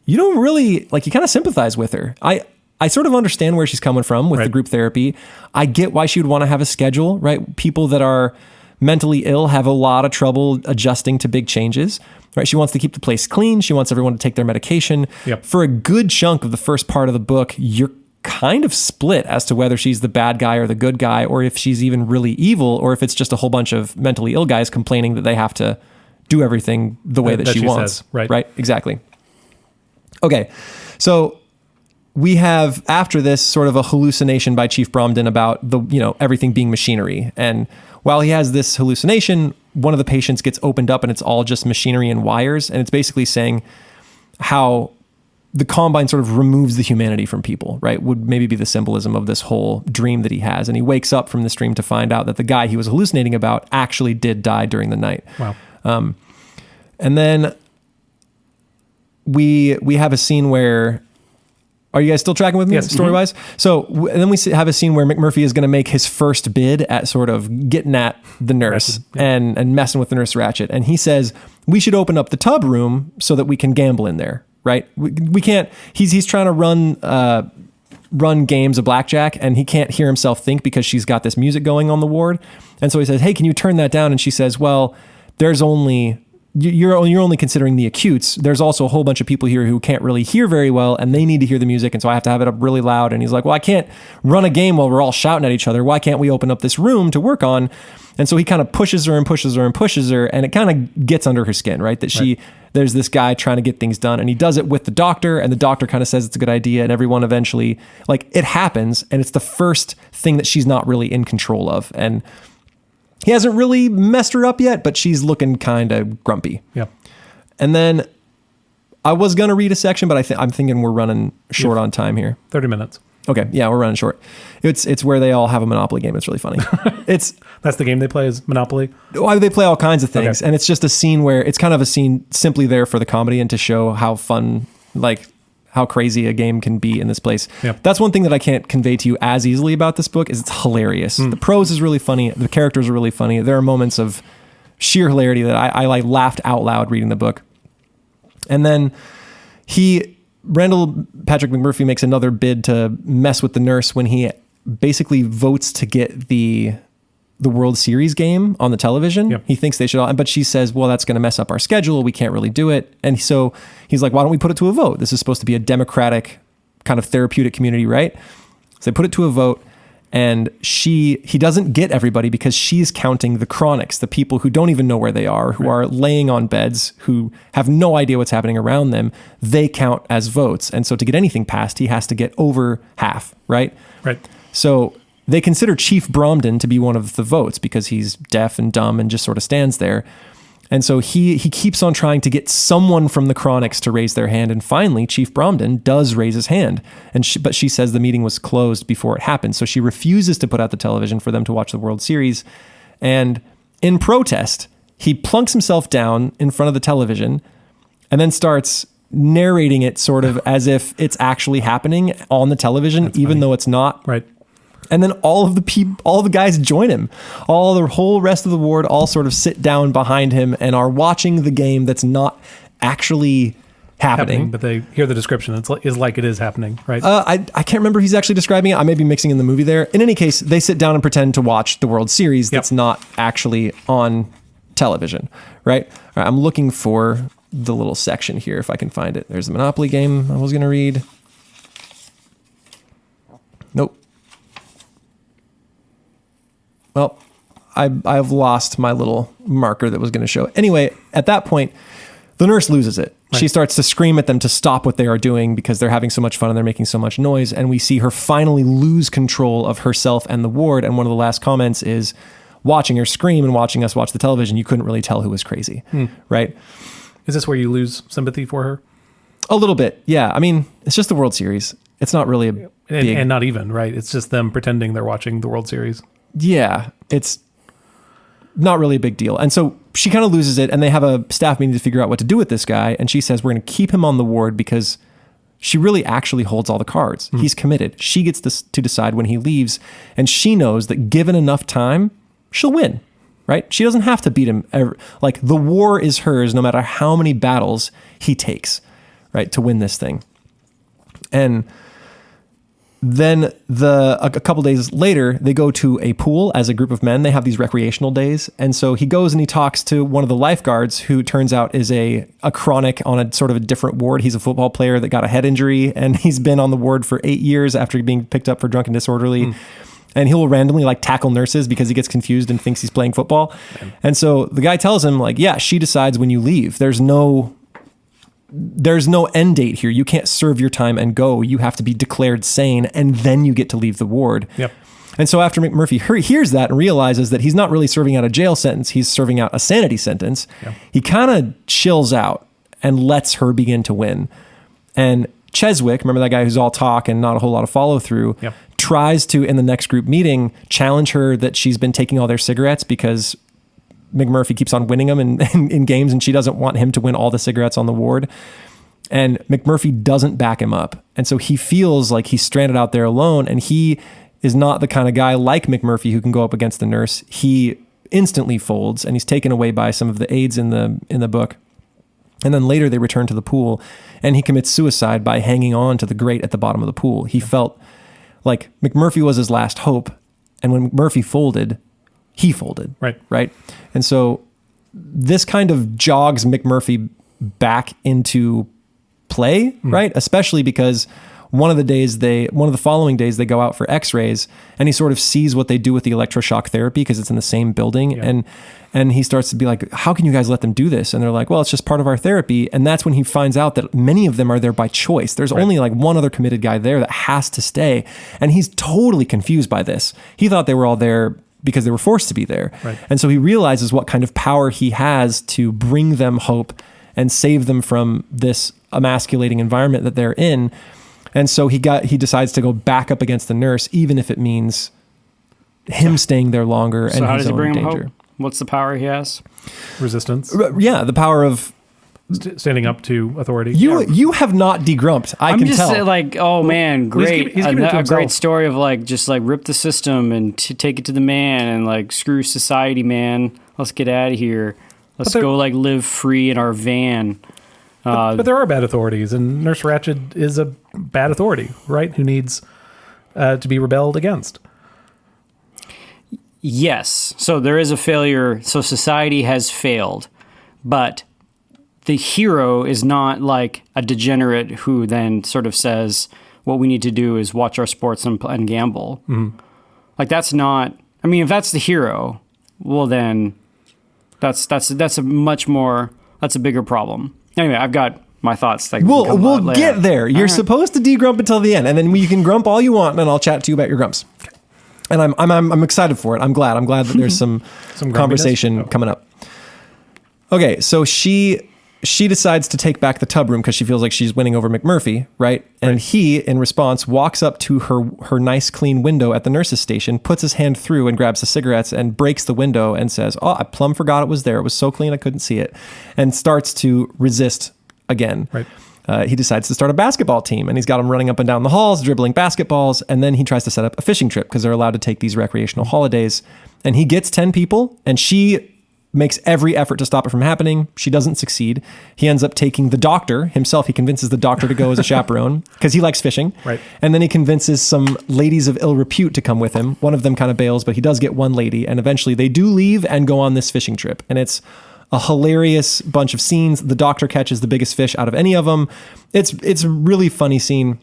[SPEAKER 2] you don't really you kind of sympathize with her. I sort of understand where she's coming from with the group therapy. I get why she would want to have a schedule, right? People that are mentally ill have a lot of trouble adjusting to big changes, right? She wants to keep the place clean. She wants everyone to take their medication.
[SPEAKER 1] Yep.
[SPEAKER 2] For a good chunk of the first part of the book, you're kind of split as to whether she's the bad guy or the good guy, or if she's even really evil, or if it's just a whole bunch of mentally ill guys complaining that they have to do everything the way that she wants.
[SPEAKER 1] Says, right.
[SPEAKER 2] Right. Exactly. Okay. So we have, after this, sort of a hallucination by Chief Bromden about everything being machinery. And while he has this hallucination, one of the patients gets opened up and it's all just machinery and wires. And it's basically saying how the Combine sort of removes the humanity from people, right? Would maybe be the symbolism of this whole dream that he has. And he wakes up from this dream to find out that the guy he was hallucinating about actually did die during the night.
[SPEAKER 1] Wow.
[SPEAKER 2] And then we have a scene where, are you guys still tracking with me,
[SPEAKER 1] yes,
[SPEAKER 2] story-wise? So then we have a scene where McMurphy is going to make his first bid at sort of getting at the nurse and messing with the Nurse Ratched. And he says, we should open up the tub room so that we can gamble in there, right? We can't, he's trying to run games of blackjack, and he can't hear himself think because she's got this music going on the ward. And so he says, hey, can you turn that down? And she says, well, there's only... You're only considering the acutes. There's also a whole bunch of people here who can't really hear very well, and they need to hear the music, and so I have to have it up really loud. And he's like, well, I can't run a game while we're all shouting at each other. Why can't we open up this room to work on? And so he kind of pushes her and pushes her and pushes her, and it kind of gets under her skin, right? That there's this guy trying to get things done, and he does it with the doctor, and the doctor kind of says it's a good idea, and everyone eventually, like, it happens, and it's the first thing that she's not really in control of. And he hasn't really messed her up yet, but she's looking kind of grumpy.
[SPEAKER 1] Yep.
[SPEAKER 2] And then I was going to read a section, but I'm thinking we're running short on time here.
[SPEAKER 1] 30 minutes.
[SPEAKER 2] Okay. Yeah, we're running short. It's where they all have a Monopoly game. It's really funny.
[SPEAKER 1] That's the game they play, is Monopoly?
[SPEAKER 2] Well, they play all kinds of things.
[SPEAKER 1] Okay.
[SPEAKER 2] And it's just a scene where it's kind of a scene simply there for the comedy and to show how fun, like, how crazy a game can be in this place.
[SPEAKER 1] Yep.
[SPEAKER 2] That's one thing that I can't convey to you as easily about this book is it's hilarious. The prose is really funny. The characters are really funny. There are moments of sheer hilarity that I like laughed out loud reading the book. And then Randall Patrick McMurphy makes another bid to mess with the nurse when he basically votes to get the World Series game on the television.
[SPEAKER 1] Yep.
[SPEAKER 2] He thinks they should, but she says, well, that's going to mess up our schedule. We can't really do it. And so he's like, why don't we put it to a vote? This is supposed to be a democratic kind of therapeutic community, right? So they put it to a vote, and he doesn't get everybody because she's counting the chronics, the people who don't even know where they are, who are laying on beds, who have no idea what's happening around them. They count as votes. And so to get anything passed, he has to get over half, right?
[SPEAKER 1] Right.
[SPEAKER 2] So they consider Chief Bromden to be one of the votes because he's deaf and dumb and just sort of stands there. And so he keeps on trying to get someone from the Chronics to raise their hand. And finally, Chief Bromden does raise his hand. But she says the meeting was closed before it happened. So she refuses to put out the television for them to watch the World Series. And in protest, he plunks himself down in front of the television and then starts narrating it sort of as if it's actually happening on the television,
[SPEAKER 1] That's
[SPEAKER 2] even
[SPEAKER 1] funny.
[SPEAKER 2] though it's not.
[SPEAKER 1] Right.
[SPEAKER 2] And then all of the guys join him. All the whole rest of the ward all sort of sit down behind him and are watching the game that's not actually happening.
[SPEAKER 1] But they hear the description. It's like it is happening, right?
[SPEAKER 2] I can't remember if he's actually describing it. I may be mixing in the movie there. In any case, they sit down and pretend to watch the World Series that's not actually on television, right? All right, I'm looking for the little section here if I can find it. There's the Monopoly game I was going to read. Nope. Well, I've lost my little marker that was going to show. Anyway, at that point, the nurse loses it. Right. She starts to scream at them to stop what they are doing because they're having so much fun and they're making so much noise. And we see her finally lose control of herself and the ward. And one of the last comments is, watching her scream and watching us watch the television, you couldn't really tell who was crazy, right?
[SPEAKER 1] Is this where you lose sympathy for her?
[SPEAKER 2] A little bit, yeah. I mean, it's just the World Series. It's not really a big...
[SPEAKER 1] And not even, right? It's just them pretending they're watching the World Series.
[SPEAKER 2] Yeah, it's not really a big deal. And so she kind of loses it, and they have a staff meeting to figure out what to do with this guy. And she says, we're going to keep him on the ward because she really actually holds all the cards. He's committed. She gets to decide when he leaves. And she knows that given enough time, she'll win, right? She doesn't have to beat him. Like, the war is hers no matter how many battles he takes, right, to win this thing. And then a couple days later, they go to a pool as a group of men. They have these recreational days. And so he goes and he talks to one of the lifeguards who turns out is a chronic on a sort of a different ward. He's a football player that got a head injury, and he's been on the ward for 8 years after being picked up for drunk and disorderly. And he'll randomly like tackle nurses because he gets confused and thinks he's playing football. And so the guy tells him, like, yeah, she decides when you leave. There's no end date here. You can't serve your time and go. You have to be declared sane, and then you get to leave the ward.
[SPEAKER 1] Yep.
[SPEAKER 2] And so after McMurphy hears that and realizes that he's not really serving out a jail sentence, he's serving out a sanity sentence, he kind of chills out and lets her begin to win. And Cheswick, remember that guy who's all talk and not a whole lot of follow through,
[SPEAKER 1] Yep.
[SPEAKER 2] tries to, in the next group meeting, challenge her that she's been taking all their cigarettes because McMurphy keeps on winning them in games, and she doesn't want him to win all the cigarettes on the ward. And McMurphy doesn't back him up. And so he feels like he's stranded out there alone, and he is not the kind of guy like McMurphy who can go up against the nurse. He instantly folds, and he's taken away by some of the aides in the book. And then later they return to the pool, and he commits suicide by hanging on to the grate at the bottom of the pool. He felt like McMurphy was his last hope, and when McMurphy folded, he folded. Right. And so this kind of jogs McMurphy back into play, right? Especially because one of the following days they go out for x-rays, and he sort of sees what they do with the electroshock therapy because it's in the same building. Yeah. And he starts to be like, how can you guys let them do this? And they're like, well, it's just part of our therapy. And that's when he finds out that many of them are there by choice. There's only like one other committed guy there that has to stay. And he's totally confused by this. He thought they were all there because they were forced to be there. Right. And so he realizes what kind of power he has to bring them hope and save them from this emasculating environment that they're in. And so he decides to go back up against the nurse, even if it means him staying there longer and his own danger. Hope?
[SPEAKER 3] What's the power he has?
[SPEAKER 1] Resistance.
[SPEAKER 2] Yeah, the power of
[SPEAKER 1] standing up to authority.
[SPEAKER 2] You have not degrumped. I'm can tell.
[SPEAKER 3] Like, oh man, great!
[SPEAKER 1] He's a
[SPEAKER 3] great story of like just like rip the system and take it to the man and like screw society, man. Let's get out of here. Let's go like live free in our van.
[SPEAKER 1] But there are bad authorities, and Nurse Ratched is a bad authority, right? Who needs to be rebelled against.
[SPEAKER 3] Yes. So there is a failure. So society has failed, but the hero is not like a degenerate who then sort of says, what we need to do is watch our sports and gamble. Mm-hmm. Like that's not, I mean, if that's the hero, well then that's a much more, that's a bigger problem. Anyway, I've got my thoughts.
[SPEAKER 2] We'll get there. You're supposed to degrump until the end, and then you can grump all you want, and I'll chat to you about your grumps. And I'm excited for it. I'm glad that there's some conversation coming up. Okay, so she decides to take back the tub room because she feels like she's winning over McMurphy, right? And he, in response, walks up to her nice clean window at the nurse's station, puts his hand through and grabs the cigarettes and breaks the window and says, "Oh, I plumb forgot it was there. It was so clean I couldn't see it," and starts to resist again. Right. He decides to start a basketball team, and he's got them running up and down the halls, dribbling basketballs, and then he tries to set up a fishing trip because they're allowed to take these recreational holidays. And he gets 10 people, and she makes every effort to stop it from happening. She doesn't succeed. He ends up taking the doctor himself. He convinces the doctor to go as a chaperone because he likes fishing. Right. And then he convinces some ladies of ill repute to come with him. One of them kind of bails, but he does get one lady, and eventually they do leave and go on this fishing trip. And it's a hilarious bunch of scenes. The doctor catches the biggest fish out of any of them. It's a really funny scene,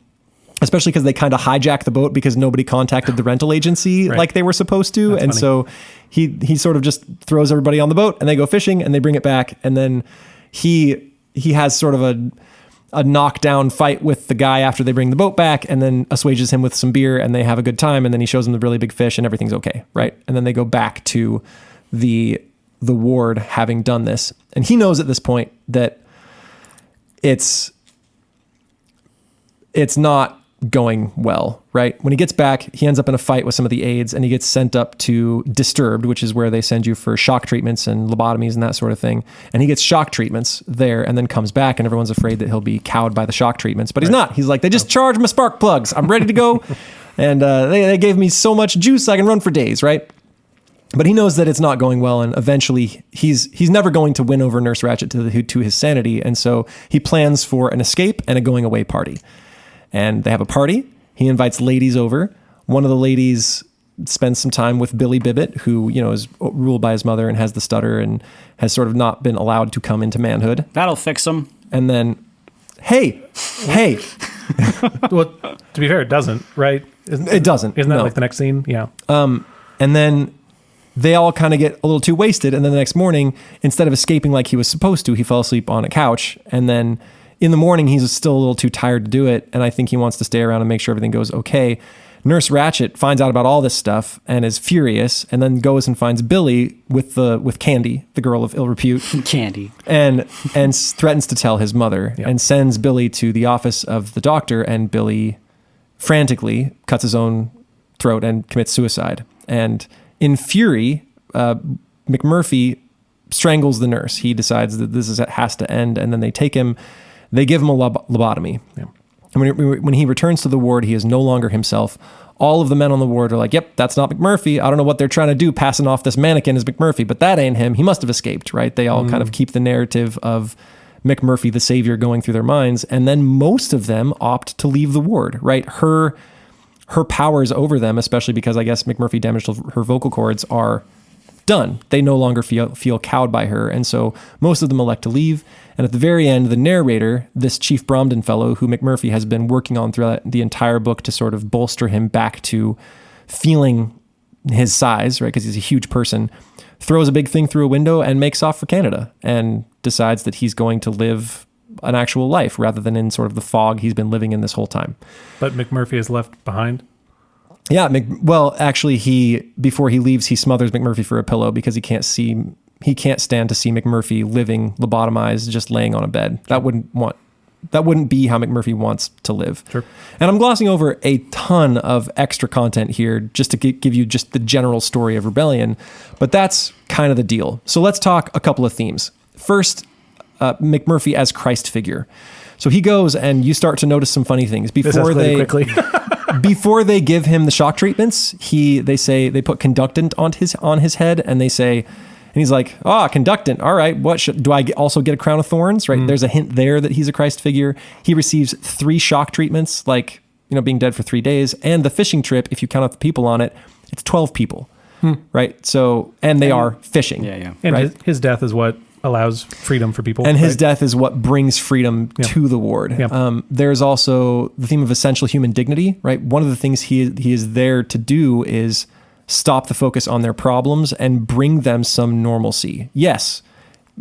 [SPEAKER 2] especially because they kind of hijack the boat because nobody contacted the rental agency like they were supposed to. That's funny. So he sort of just throws everybody on the boat, and they go fishing, and they bring it back. And then he has sort of a knockdown fight with the guy after they bring the boat back, and then assuages him with some beer, and they have a good time. And then he shows him the really big fish, and everything's okay. Right. And then they go back to the ward having done this. And he knows at this point that it's not going well, right? When he gets back, he ends up in a fight with some of the aides, and he gets sent up to Disturbed, which is where they send you for shock treatments and lobotomies and that sort of thing. And he gets shock treatments there and then comes back, and everyone's afraid that he'll be cowed by the shock treatments, but he's not. He's like, they just charged my spark plugs. I'm ready to go. And they gave me so much juice I can run for days, right? But he knows that it's not going well, and eventually he's never going to win over Nurse Ratched to his sanity, and so he plans for an escape and a going away party. And they have a party. He invites ladies over. One of the ladies spends some time with Billy Bibbit, who is ruled by his mother and has the stutter and has sort of not been allowed to come into manhood.
[SPEAKER 3] That'll fix him.
[SPEAKER 2] And then, hey.
[SPEAKER 1] Well, to be fair, it doesn't, right?
[SPEAKER 2] It doesn't.
[SPEAKER 1] Isn't that like the next scene? Yeah.
[SPEAKER 2] And then they all kind of get a little too wasted. And then the next morning, instead of escaping like he was supposed to, he fell asleep on a couch. And then in the morning, he's still a little too tired to do it. And I think he wants to stay around and make sure everything goes okay. Nurse Ratched finds out about all this stuff and is furious, and then goes and finds Billy with Candy, the girl of ill repute.
[SPEAKER 3] Candy.
[SPEAKER 2] And threatens to tell his mother, and sends Billy to the office of the doctor, and Billy frantically cuts his own throat and commits suicide. And in fury, McMurphy strangles the nurse. He decides that has to end, and then they give him a lobotomy. Yeah. And when he returns to the ward, he is no longer himself. All of the men on the ward are like, yep, that's not McMurphy. I don't know what they're trying to do, passing off this mannequin as McMurphy, but that ain't him. He must have escaped, right? They all kind of keep the narrative of McMurphy, the savior, going through their minds. And then most of them opt to leave the ward, right? Her powers over them, especially because I guess McMurphy damaged her vocal cords, are done. They no longer feel cowed by her. And so most of them elect to leave. And at the very end, the narrator, this Chief Bromden fellow, who McMurphy has been working on throughout the entire book to sort of bolster him back to feeling his size, right? Because he's a huge person, throws a big thing through a window and makes off for Canada and decides that he's going to live an actual life rather than in sort of the fog he's been living in this whole time.
[SPEAKER 1] But McMurphy is left behind?
[SPEAKER 2] Yeah, actually, before he leaves, he smothers McMurphy for a pillow because he can't stand to see McMurphy living lobotomized, just laying on a bed. That wouldn't be how McMurphy wants to live.
[SPEAKER 1] Sure.
[SPEAKER 2] And I'm glossing over a ton of extra content here just to give you just the general story of Rebellion, but that's kind of the deal. So let's talk a couple of themes. First, McMurphy as Christ figure. So he goes, and you start to notice some funny things before
[SPEAKER 1] quickly.
[SPEAKER 2] Before they give him the shock treatments. They say they put conductant on his head, and they say, and he's like, conductant. All right, do I also get a crown of thorns? Right. There's a hint there that he's a Christ figure. He receives 3 shock treatments, like, being dead for 3 days, and the fishing trip, if you count up the people on it, it's 12 people. Right. So, and they are fishing.
[SPEAKER 3] Yeah.
[SPEAKER 1] And
[SPEAKER 2] right?
[SPEAKER 1] his death is what allows freedom for people.
[SPEAKER 2] And his death is what brings freedom to the ward.
[SPEAKER 1] Yeah.
[SPEAKER 2] There's also the theme of essential human dignity, right? One of the things he is there to do is stop the focus on their problems and bring them some normalcy. Yes,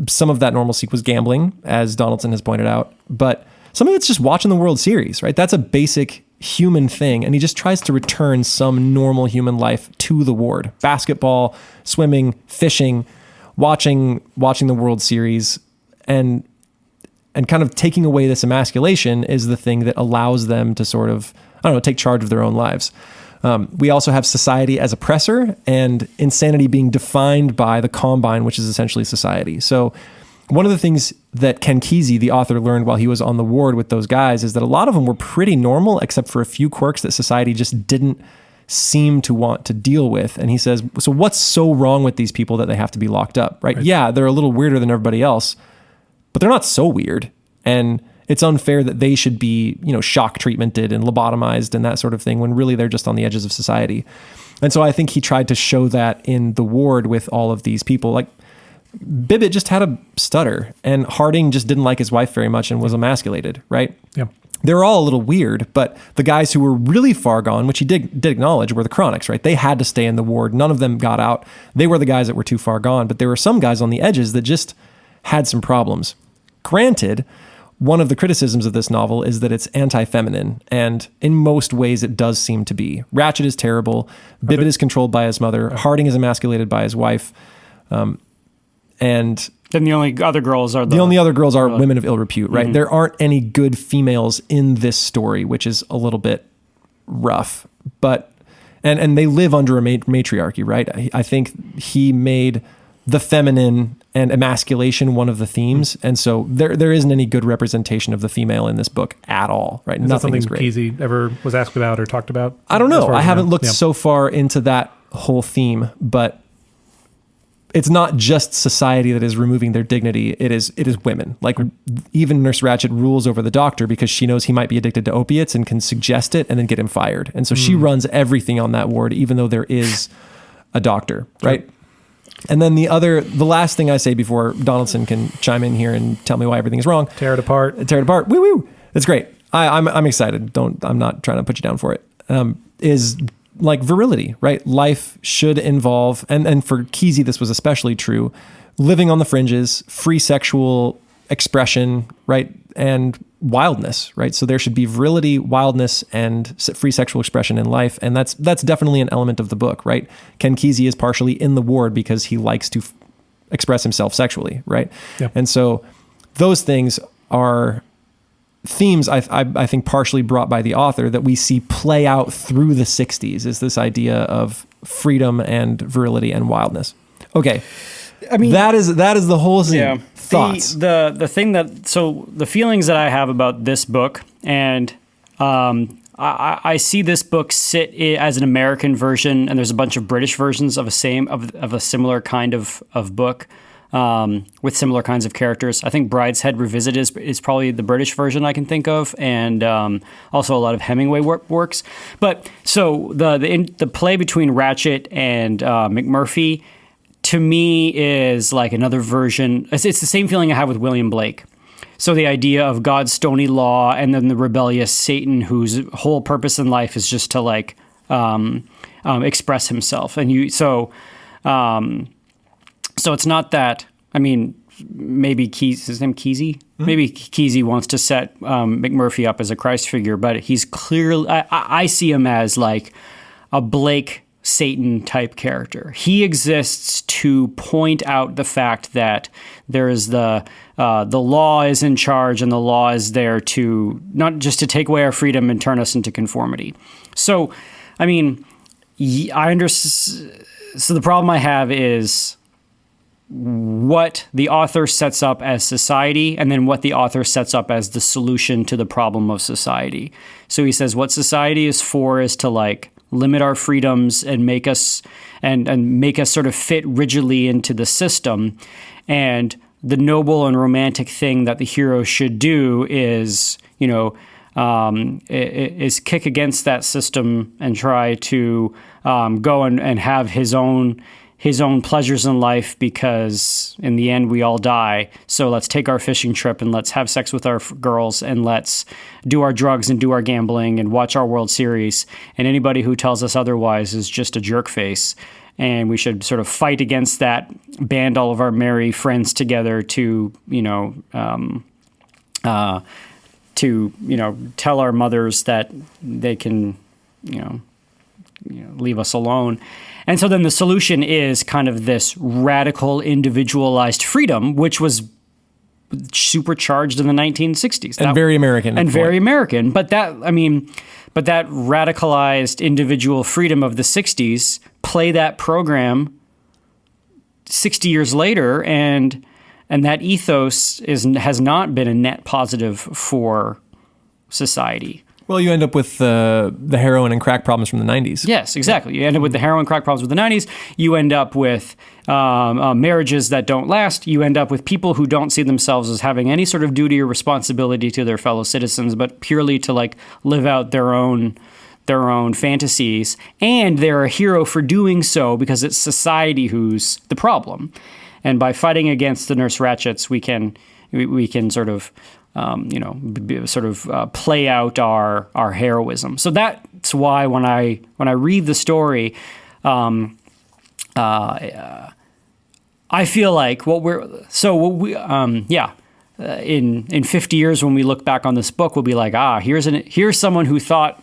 [SPEAKER 2] some of that normalcy was gambling, as Donaldson has pointed out, but some of it's just watching the World Series, right? That's a basic human thing. And he just tries to return some normal human life to the ward. Basketball, swimming, fishing, watching the World Series, and kind of taking away this emasculation is the thing that allows them to sort of, take charge of their own lives. We also have society as oppressor, and insanity being defined by the Combine, which is essentially society. So one of the things that Ken Kesey, the author, learned while he was on the ward with those guys is that a lot of them were pretty normal, except for a few quirks that society just didn't seem to want to deal with. And he says, so what's so wrong with these people that they have to be locked up, right? Yeah, they're a little weirder than everybody else, but they're not so weird. And it's unfair that they should be, shock treatmented and lobotomized and that sort of thing, when really they're just on the edges of society. And so I think he tried to show that in the ward with all of these people. Like Bibbit just had a stutter, and Harding just didn't like his wife very much and was emasculated, right?
[SPEAKER 1] Yeah.
[SPEAKER 2] They were all a little weird, but the guys who were really far gone, which he did acknowledge, were the Chronics, right? They had to stay in the ward. None of them got out. They were the guys that were too far gone, but there were some guys on the edges that just had some problems. Granted, one of the criticisms of this novel is that it's anti-feminine, and in most ways it does seem to be. Ratched is terrible. Bibbit is controlled by his mother. Harding is emasculated by his wife. And
[SPEAKER 3] then the only other girls are
[SPEAKER 2] women of ill repute, right? Mm-hmm. There aren't any good females in this story, which is a little bit rough. But and they live under a matriarchy, right? I think he made the feminine and emasculation one of the themes, and so there isn't any good representation of the female in this book at all, right?
[SPEAKER 1] Nothing is great. Kesey ever was asked about or talked about?
[SPEAKER 2] I don't know. I haven't looked so far into that whole theme, but it's not just society that is removing their dignity. It is women. Like even Nurse Ratched rules over the doctor because she knows he might be addicted to opiates and can suggest it and then get him fired. And so she runs everything on that ward, even though there is a doctor, right? And then the last thing I say before Donaldson can chime in here and tell me why everything is wrong.
[SPEAKER 1] Tear it apart.
[SPEAKER 2] Woo woo. That's great. I'm excited. I'm not trying to put you down for it. Is like virility, right? Life should involve, and for Kesey, this was especially true, living on the fringes, free sexual expression, right? And wildness, right? So there should be virility, wildness, and free sexual expression in life. And that's definitely an element of the book, right? Ken Kesey is partially in the ward because he likes to express himself sexually, right?
[SPEAKER 1] Yeah.
[SPEAKER 2] And so those things are themes I think partially brought by the author that we see play out through the 60s, is this idea of freedom and virility and wildness. Okay.
[SPEAKER 3] I mean,
[SPEAKER 2] that is the whole scene.
[SPEAKER 3] Yeah.
[SPEAKER 2] Thoughts.
[SPEAKER 3] The thing so the feelings that I have about this book, and I see this book sit as an American version, and there's a bunch of British versions of a similar kind of book. With similar kinds of characters. I think Brideshead Revisited is probably the British version I can think of, and also a lot of Hemingway works. But so the play between Ratchet and McMurphy, to me, is like another version. It's the same feeling I have with William Blake. So the idea of God's stony law, and then the rebellious Satan whose whole purpose in life is just to express himself. And so it's not that, I mean, maybe his name Kesey? Mm-hmm. Maybe Kesey wants to set McMurphy up as a Christ figure, but he's clearly, I see him as like a Blake Satan type character. He exists to point out the fact that there is the law is in charge, and the law is there to, not just to take away our freedom and turn us into conformity. So, I mean, I understand. So the problem I have is what the author sets up as society, and then what the author sets up as the solution to the problem of society. So he says what society is for is to like limit our freedoms and make us sort of fit rigidly into the system. And the noble and romantic thing that the hero should do is, is kick against that system and try to go and have his own pleasures in life, because in the end we all die. So let's take our fishing trip and let's have sex with our girls, and let's do our drugs and do our gambling and watch our World Series. And anybody who tells us otherwise is just a jerk face. And we should sort of fight against that, band all of our merry friends together to, tell our mothers that they can, leave us alone. And so then the solution is kind of this radical individualized freedom, which was supercharged in the 1960s.
[SPEAKER 2] And very American.
[SPEAKER 3] And very American. But that radicalized individual freedom of the 60s, play that program 60 years later, and that ethos has not been a net positive for society.
[SPEAKER 2] Well, you end up with the heroin and crack problems from the 90s.
[SPEAKER 3] Yes, exactly. You end up with the heroin crack problems with the 90s. You end up with marriages that don't last. You end up with people who don't see themselves as having any sort of duty or responsibility to their fellow citizens, but purely to like live out their own fantasies. And they're a hero for doing so because it's society who's the problem. And by fighting against the Nurse Ratchets, we can sort of play out our heroism. So that's why when I read the story, I feel like in 50 years when we look back on this book, we'll be like, here's someone who thought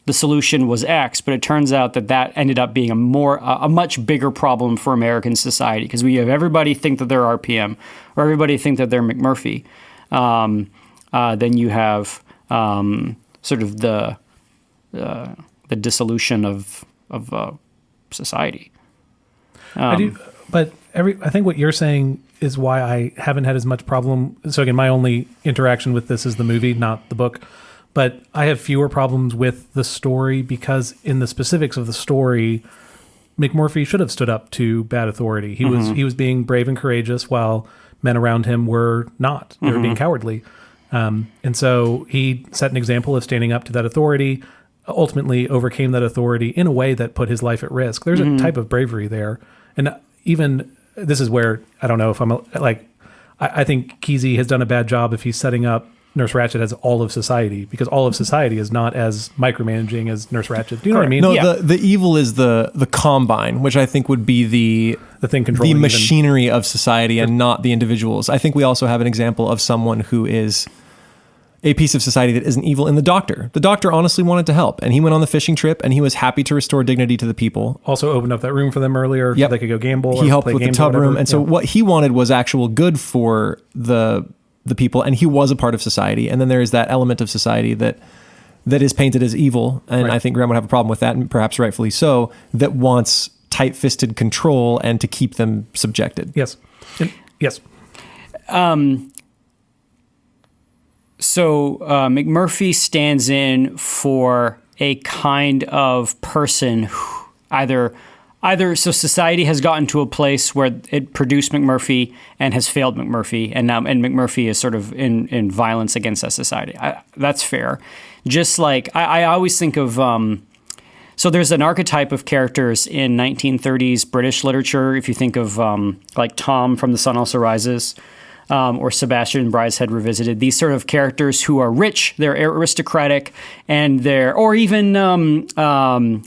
[SPEAKER 3] the solution was X, but it turns out that ended up being a much bigger problem for American society, because we have everybody think that they're RPM, or everybody think that they're McMurphy. Then you have sort of the dissolution of society.
[SPEAKER 1] I do, but I think what you're saying is why I haven't had as much problem. So again, my only interaction with this is the movie, not the book. But I have fewer problems with the story because in the specifics of the story, McMurphy should have stood up to bad authority. He was being brave and courageous while men around him were not. They were being cowardly. And so he set an example of standing up to that authority, ultimately overcame that authority in a way that put his life at risk. There's a type of bravery there. And even this is where I don't know if I think Kesey has done a bad job if he's setting up Nurse Ratched as all of society, because all of society is not as micromanaging as Nurse Ratched. Do you know what I mean?
[SPEAKER 2] No,
[SPEAKER 3] Yeah.
[SPEAKER 2] the evil is the Combine, which I think would be the
[SPEAKER 1] thing controlling
[SPEAKER 2] the machinery of society and not the individuals. I think we also have an example of someone who is a piece of society that isn't evil in the Doctor. The Doctor honestly wanted to help, and he went on the fishing trip, and he was happy to restore dignity to the people.
[SPEAKER 1] Also opened up that room for them earlier
[SPEAKER 2] Yep.
[SPEAKER 1] so they could go gamble.
[SPEAKER 2] He
[SPEAKER 1] or
[SPEAKER 2] helped
[SPEAKER 1] play
[SPEAKER 2] with the
[SPEAKER 1] games or
[SPEAKER 2] tub room,
[SPEAKER 1] whatever.
[SPEAKER 2] and so what he wanted was actual good for the people, and he was a part of society. And then there is that element of society that is painted as evil, and
[SPEAKER 1] Right.
[SPEAKER 2] I think Graham would have a problem with that, and perhaps rightfully so, that wants tight-fisted control and to keep them subjected.
[SPEAKER 1] Yes. Yes.
[SPEAKER 3] So McMurphy stands in for a kind of person who either so society has gotten to a place where it produced McMurphy and has failed McMurphy, and McMurphy is sort of in violence against that society. That's fair. Just like I always think of. So there's an archetype of characters in 1930s British literature. If you think of like Tom from The Sun Also Rises, or Sebastian in Brideshead Revisited, these sort of characters who are rich, they're aristocratic, and or even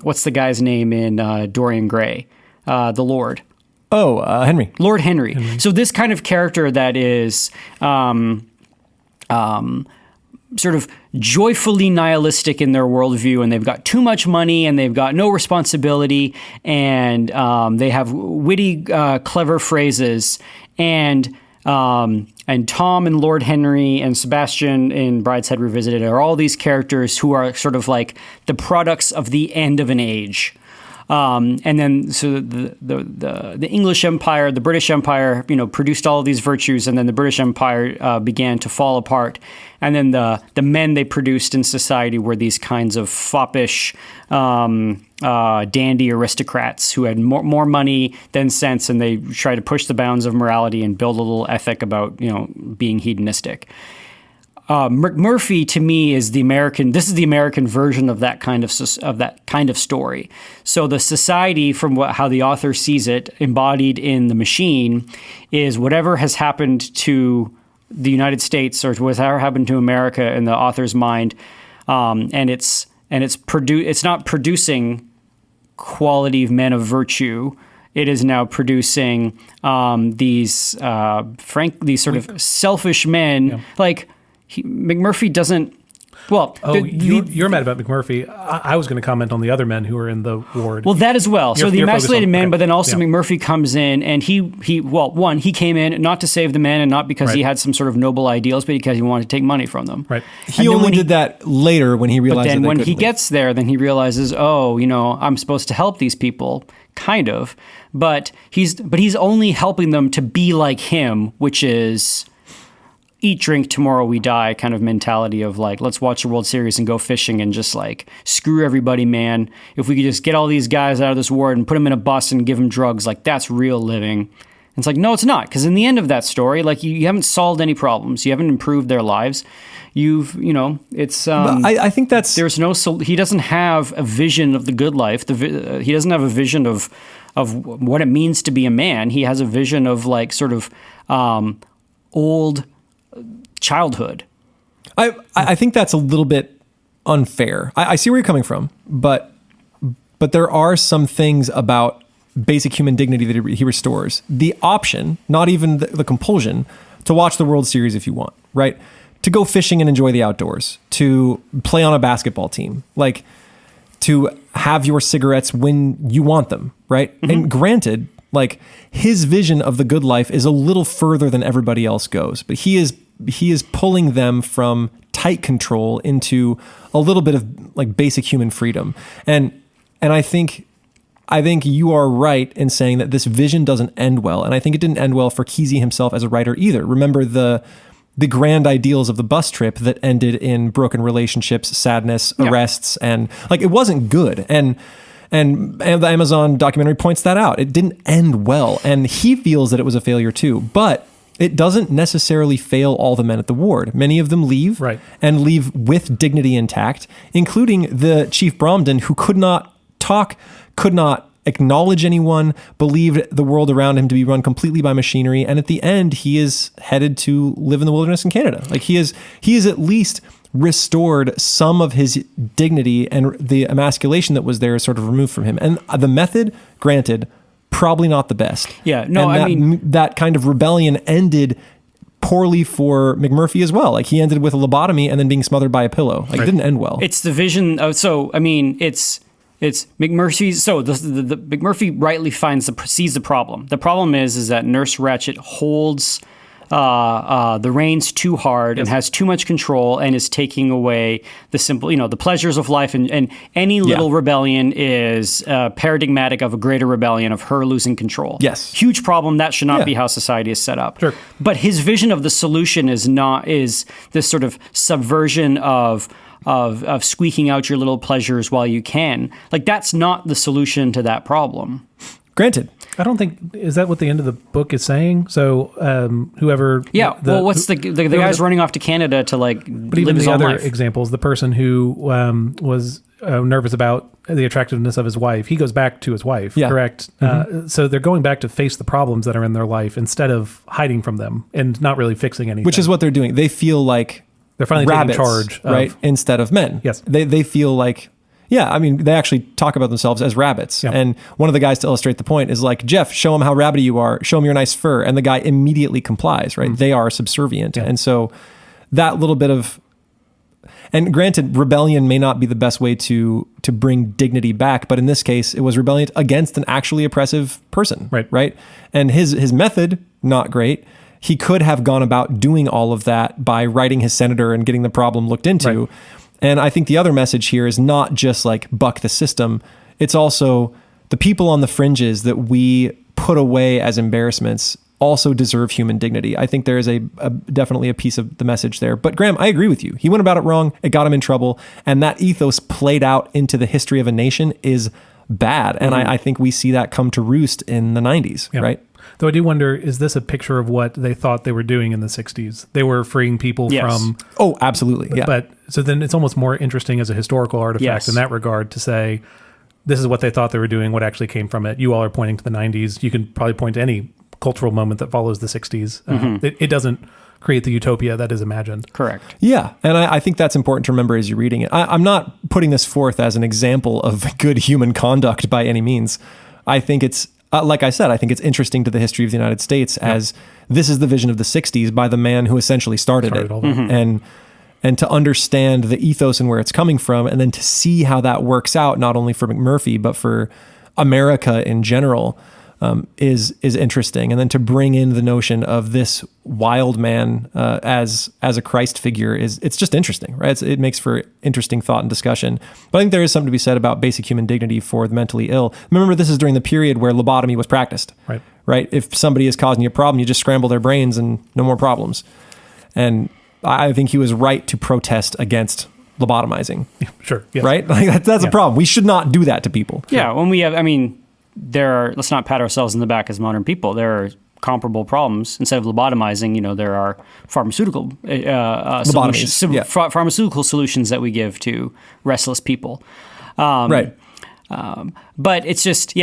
[SPEAKER 3] what's the guy's name in Dorian Gray, the Lord.
[SPEAKER 2] Henry.
[SPEAKER 3] Lord Henry. So this kind of character that is sort of joyfully nihilistic in their worldview, and they've got too much money, and they've got no responsibility, and they have witty, clever phrases, and Tom and Lord Henry and Sebastian in Brideshead Revisited are all these characters who are sort of like the products of the end of an age. And then so the English Empire, the British Empire, produced all of these virtues, and then the British Empire began to fall apart. And then the men they produced in society were these kinds of foppish, dandy aristocrats who had more money than sense, and they tried to push the bounds of morality and build a little ethic about being hedonistic. McMurphy to me is the American. This is the American version of that kind of story. So the society, from how the author sees it, embodied in the machine, is whatever has happened to the United States or whatever happened to America in the author's mind, and it's not producing quality of men of virtue. It is now producing these sort of selfish men,
[SPEAKER 1] Yeah.
[SPEAKER 3] like. McMurphy doesn't. Well,
[SPEAKER 1] you're mad about McMurphy. I was going to comment on the other men who are in the ward.
[SPEAKER 3] Well, that as well. So the
[SPEAKER 1] you're
[SPEAKER 3] emasculated
[SPEAKER 1] focused on-
[SPEAKER 3] men,
[SPEAKER 1] okay.
[SPEAKER 3] but then also
[SPEAKER 1] Yeah.
[SPEAKER 3] McMurphy comes in, and he came in not to save the men, and not because he
[SPEAKER 1] Right.
[SPEAKER 3] had some sort of noble ideals, but because he wanted to take money from them.
[SPEAKER 1] Right.
[SPEAKER 2] He only did that later when he
[SPEAKER 3] But
[SPEAKER 2] realized
[SPEAKER 3] then
[SPEAKER 2] that they
[SPEAKER 3] when he
[SPEAKER 2] couldn't leave.
[SPEAKER 3] gets there, then he realizes, I'm supposed to help these people, kind of. But he's only helping them to be like him, which is eat, drink, tomorrow we die kind of mentality of like, let's watch the World Series and go fishing and just like screw everybody, man. If we could just get all these guys out of this ward and put them in a bus and give them drugs, like that's real living. And it's like, no, it's not. Because in the end of that story, like you haven't solved any problems. You haven't improved their lives. It's.
[SPEAKER 2] I think that's.
[SPEAKER 3] There's no. He doesn't have a vision of the good life. He doesn't have a vision of what it means to be a man. He has a vision of like sort of old childhood.
[SPEAKER 2] I think that's a little bit unfair. I see where you're coming from, but there are some things about basic human dignity that he restores. The option, not even the compulsion, to watch the World Series if you want, right? To go fishing and enjoy the outdoors, to play on a basketball team, like to have your cigarettes when you want them, right? Mm-hmm. And granted, like his vision of the good life is a little further than everybody else goes, but he is pulling them from tight control into a little bit of like basic human freedom. And I think you are right in saying that this vision doesn't end well. And I think it didn't end well for Kesey himself as a writer either. Remember the grand ideals of the bus trip that ended in broken relationships, sadness, arrests, and like it wasn't good. And the Amazon documentary points that out. It didn't end well. And he feels that it was a failure too. But it doesn't necessarily fail all the men at the ward. Many of them leave,
[SPEAKER 1] right,
[SPEAKER 2] and leave with dignity intact, including the Chief Bromden, who could not talk, could not acknowledge anyone, believed the world around him to be run completely by machinery. And at the end, he is headed to live in the wilderness in Canada. Like he is at least restored some of his dignity, and the emasculation that was there is sort of removed from him. And the method, granted, probably not the best.
[SPEAKER 3] Yeah, no,
[SPEAKER 2] and
[SPEAKER 3] I mean,
[SPEAKER 2] that kind of rebellion ended poorly for McMurphy as well. Like he ended with a lobotomy and then being smothered by a pillow. Like it didn't end well.
[SPEAKER 3] It's the vision of, so I mean, it's McMurphy's. So the McMurphy rightly sees the problem. The problem is that Nurse Ratched holds the reins too hard and has too much control and is taking away the simple, the pleasures of life. And any little rebellion is paradigmatic of a greater rebellion of her losing control.
[SPEAKER 2] Yes.
[SPEAKER 3] Huge problem. That should not be how society is set up.
[SPEAKER 1] Sure.
[SPEAKER 3] But his vision of the solution is this sort of subversion of squeaking out your little pleasures while you can. Like, that's not the solution to that problem.
[SPEAKER 2] Granted.
[SPEAKER 1] I don't think, is that what the end of the book is saying? So whoever...
[SPEAKER 3] Yeah, what's the guy's running off to Canada to
[SPEAKER 1] but
[SPEAKER 3] live
[SPEAKER 1] even
[SPEAKER 3] his
[SPEAKER 1] the
[SPEAKER 3] own
[SPEAKER 1] other
[SPEAKER 3] life.
[SPEAKER 1] examples, the person who was nervous about the attractiveness of his wife, he goes back to his wife, correct? So they're going back to face the problems that are in their life instead of hiding from them and not really fixing anything.
[SPEAKER 2] Which is what they're doing. They feel like
[SPEAKER 1] they're finally
[SPEAKER 2] rabbits,
[SPEAKER 1] taking charge.
[SPEAKER 2] right? Instead of men.
[SPEAKER 1] Yes.
[SPEAKER 2] They feel like... Yeah, I mean, they actually talk about themselves as rabbits.
[SPEAKER 1] Yeah.
[SPEAKER 2] And one of the guys, to illustrate the point, is like, Jeff, show him how rabbity you are. Show him your nice fur. And the guy immediately complies, right? They are subservient. Yeah. And so that little bit of... And granted, rebellion may not be the best way to bring dignity back, but in this case, it was rebellion against an actually oppressive person, right? And his method, not great. He could have gone about doing all of that by writing his senator and getting the problem looked into. Right. And I think the other message here is not just like buck the system. It's also the people on the fringes that we put away as embarrassments also deserve human dignity. I think there is definitely a piece of the message there. But Graham, I agree with you. He went about it wrong. It got him in trouble. And that ethos played out into the history of a nation is bad. And I think we see that come to roost in the 90s, right?
[SPEAKER 1] Though I do wonder, is this a picture of what they thought they were doing in the 60s? They were freeing people from...
[SPEAKER 2] Oh, absolutely. Yeah.
[SPEAKER 1] But so then it's almost more interesting as a historical artifact in that regard to say, this is what they thought they were doing, what actually came from it. You all are pointing to the 90s. You can probably point to any cultural moment that follows the 60s. It doesn't create the utopia that is imagined.
[SPEAKER 3] Correct.
[SPEAKER 2] Yeah. And I think that's important to remember as you're reading it. I'm not putting this forth as an example of good human conduct by any means. I think it's... like I said, I think it's interesting to the history of the United States as this is the vision of the 60s by the man who essentially started it. And to understand the ethos and where it's coming from, and then to see how that works out, not only for McMurphy, but for America in general, is interesting. And then to bring in the notion of this wild man as a Christ figure it's just interesting, right? It makes for interesting thought and discussion. But I think there is something to be said about basic human dignity for the mentally ill. Remember, this is during the period where lobotomy was practiced, right? If somebody is causing you a problem, you just scramble their brains and no more problems. And I think he was right to protest against lobotomizing.
[SPEAKER 1] Sure. Yes.
[SPEAKER 2] Right? Like that's a problem. We should not do that to people.
[SPEAKER 3] Yeah. When we have, let's not pat ourselves in the back as modern people. There are comparable problems. Instead of lobotomizing, there are pharmaceutical pharmaceutical solutions that we give to restless people.
[SPEAKER 2] Right.
[SPEAKER 3] But it's just,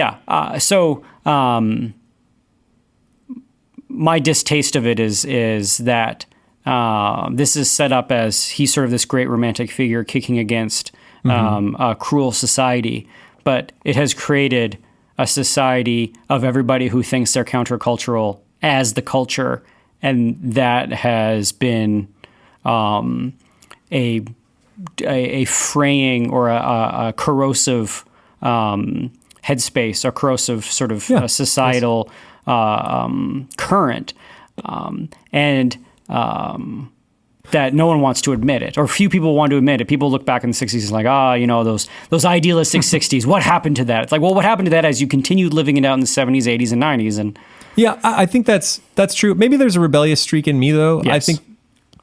[SPEAKER 3] my distaste of it is that this is set up as he's sort of this great romantic figure kicking against a cruel society, but it has created a society of everybody who thinks they're countercultural as the culture, and that has been a fraying or a corrosive headspace, or corrosive sort of societal current, and that no one wants to admit it, or few people want to admit it. People look back in the 60s and like, those idealistic 60s, what happened to that? It's like, well, what happened to that as you continued living it out in the 70s, 80s, and 90s? And
[SPEAKER 2] yeah, I think that's true. Maybe there's a rebellious streak in me, though.
[SPEAKER 3] Yes.
[SPEAKER 2] I think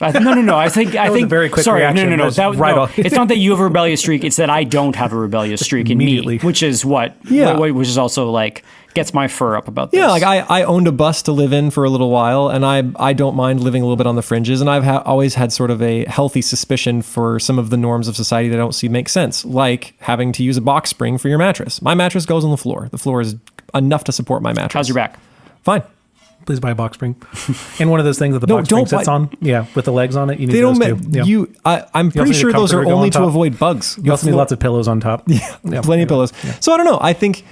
[SPEAKER 3] No. I think
[SPEAKER 1] was a very quick
[SPEAKER 3] sorry,
[SPEAKER 1] reaction.
[SPEAKER 3] No.
[SPEAKER 1] That's right off.
[SPEAKER 3] It's not that you have a rebellious streak. It's that I don't have a rebellious streak in me,
[SPEAKER 1] Immediately.
[SPEAKER 3] which is which is also like gets my fur up about this.
[SPEAKER 2] Yeah, like I owned a bus to live in for a little while, and I don't mind living a little bit on the fringes, and I've always had sort of a healthy suspicion for some of the norms of society that I don't see make sense, like having to use a box spring for your mattress. My mattress goes on the floor. The floor is enough to support my mattress.
[SPEAKER 3] How's your back?
[SPEAKER 2] Fine.
[SPEAKER 1] Please buy a box spring. And one of those things that the box spring sits on. Yeah, with the legs on it. You need those too. Yeah.
[SPEAKER 2] I'm pretty sure those are only to avoid bugs.
[SPEAKER 1] You also need lots of pillows on top.
[SPEAKER 2] Yeah, plenty of pillows. Yeah. So I don't know. I think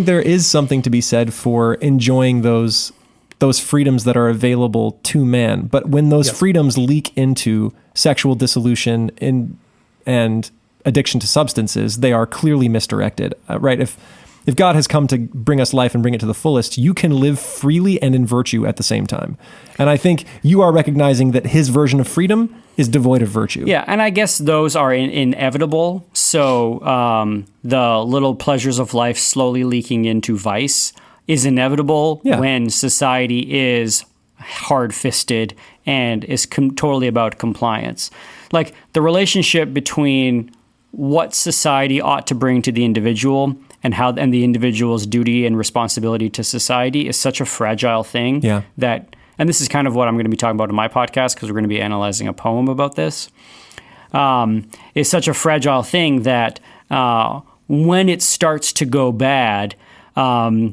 [SPEAKER 2] there is something to be said for enjoying those freedoms that are available to man. But when those freedoms leak into sexual dissolution and addiction to substances, they are clearly misdirected, right? If God has come to bring us life and bring it to the fullest, you can live freely and in virtue at the same time. And I think you are recognizing that his version of freedom is devoid of virtue.
[SPEAKER 3] Yeah, and I guess those are inevitable. So the little pleasures of life slowly leaking into vice is inevitable when society is hard-fisted and is totally about compliance. Like the relationship between what society ought to bring to the individual and the individual's duty and responsibility to society is such a fragile thing that, and this is kind of what I'm going to be talking about in my podcast because we're going to be analyzing a poem about this, is such a fragile thing that when it starts to go bad, those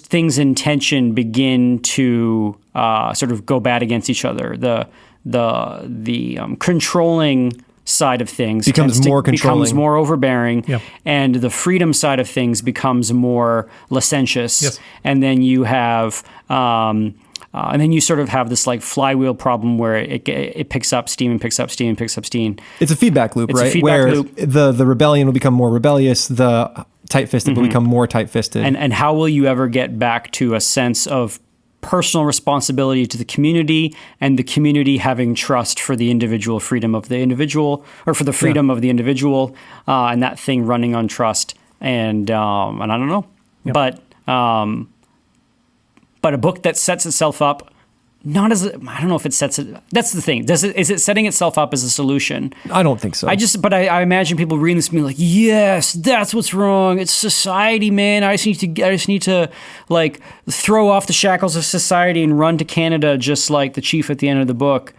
[SPEAKER 3] things in tension begin to sort of go bad against each other. The controlling side of things becomes more overbearing, and the freedom side of things becomes more licentious, and then you have and then you sort of have this like flywheel problem where it picks up steam and picks up steam and picks up steam.
[SPEAKER 2] It's a feedback loop, right? Where the rebellion will become more rebellious, the tight-fisted will become more tight-fisted.
[SPEAKER 3] And how will you ever get back to a sense of personal responsibility to the community and the community having trust for the individual freedom of the individual, or for the freedom of the individual, and that thing running on trust. And I don't know, but a book that sets itself up not as I don't know if it sets it. That's the thing. Is it setting itself up as a solution?
[SPEAKER 2] I don't think so.
[SPEAKER 3] I imagine people reading this and being like, yes, that's what's wrong. It's society, man. I just need to like throw off the shackles of society and run to Canada, just like the chief at the end of the book.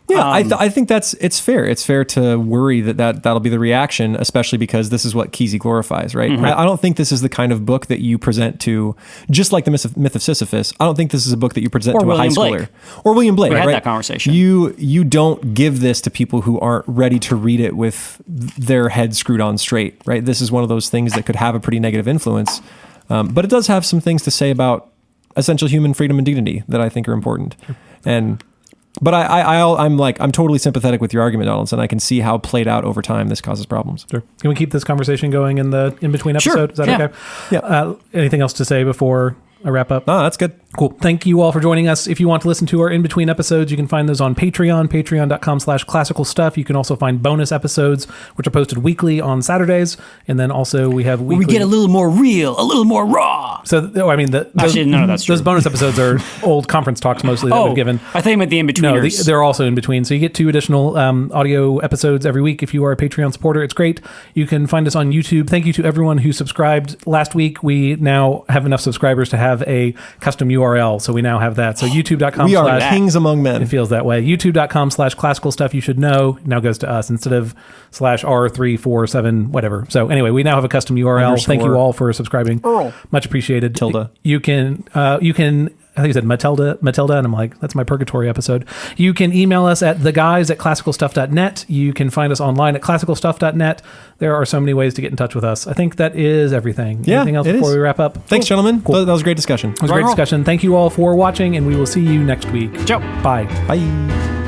[SPEAKER 2] Yeah, I think it's fair. It's fair to worry that'll be the reaction, especially because this is what Kesey glorifies, right? Mm-hmm. I don't think this is the kind of book that you present to, just like the Myth of Sisyphus. I don't think this is a book that you present to a high schooler. Or William Blake.
[SPEAKER 3] We had
[SPEAKER 2] right?
[SPEAKER 3] that conversation.
[SPEAKER 2] You don't give this to people who aren't ready to read it with their head screwed on straight, right? This is one of those things that could have a pretty negative influence, but it does have some things to say about essential human freedom and dignity that I think are important. But I'm totally sympathetic with your argument, Donaldson. I can see how played out over time this causes problems.
[SPEAKER 1] Sure. Can we keep this conversation going in the in-between episode?
[SPEAKER 3] Sure.
[SPEAKER 1] Is that okay?
[SPEAKER 2] Yeah.
[SPEAKER 1] Anything else to say before I wrap up?
[SPEAKER 2] No, that's good.
[SPEAKER 1] Cool. Thank you all for joining us. If you want to listen to our in-between episodes, you can find those on Patreon, patreon.com/classical stuff. You can also find bonus episodes, which are posted weekly on Saturdays. And then also we have weekly...
[SPEAKER 3] We get a little more real, a little more raw.
[SPEAKER 1] So,
[SPEAKER 3] Actually, no, that's true.
[SPEAKER 1] Those bonus episodes are old conference talks mostly that we've given.
[SPEAKER 3] I think at the in-betweeners.
[SPEAKER 1] No, they're also in between. So you get 2 additional audio episodes every week if you are a Patreon supporter. It's great. You can find us on YouTube. Thank you to everyone who subscribed last week. We now have enough subscribers to have a custom URL. So we now have that. So youtube.com.
[SPEAKER 2] We are kings among men.
[SPEAKER 1] It feels that way. youtube.com/classical stuff you should know now goes to us instead of /R347 whatever. So anyway, we now have a custom URL. Thank you all for subscribing.
[SPEAKER 3] Earl.
[SPEAKER 1] Much appreciated.
[SPEAKER 2] Tilda.
[SPEAKER 1] You can I think you said Matilda, and I'm like, that's my purgatory episode. You can email us at theguys@classicalstuff.net. You can find us online at classicalstuff.net. There are so many ways to get in touch with us. I think that is everything.
[SPEAKER 2] Yeah,
[SPEAKER 1] anything else before we wrap up?
[SPEAKER 2] Thanks, gentlemen.
[SPEAKER 1] Cool.
[SPEAKER 2] That was a great discussion.
[SPEAKER 1] It was a great discussion. Thank you all for watching, and we will see you next week.
[SPEAKER 3] Ciao.
[SPEAKER 1] Bye.
[SPEAKER 2] Bye.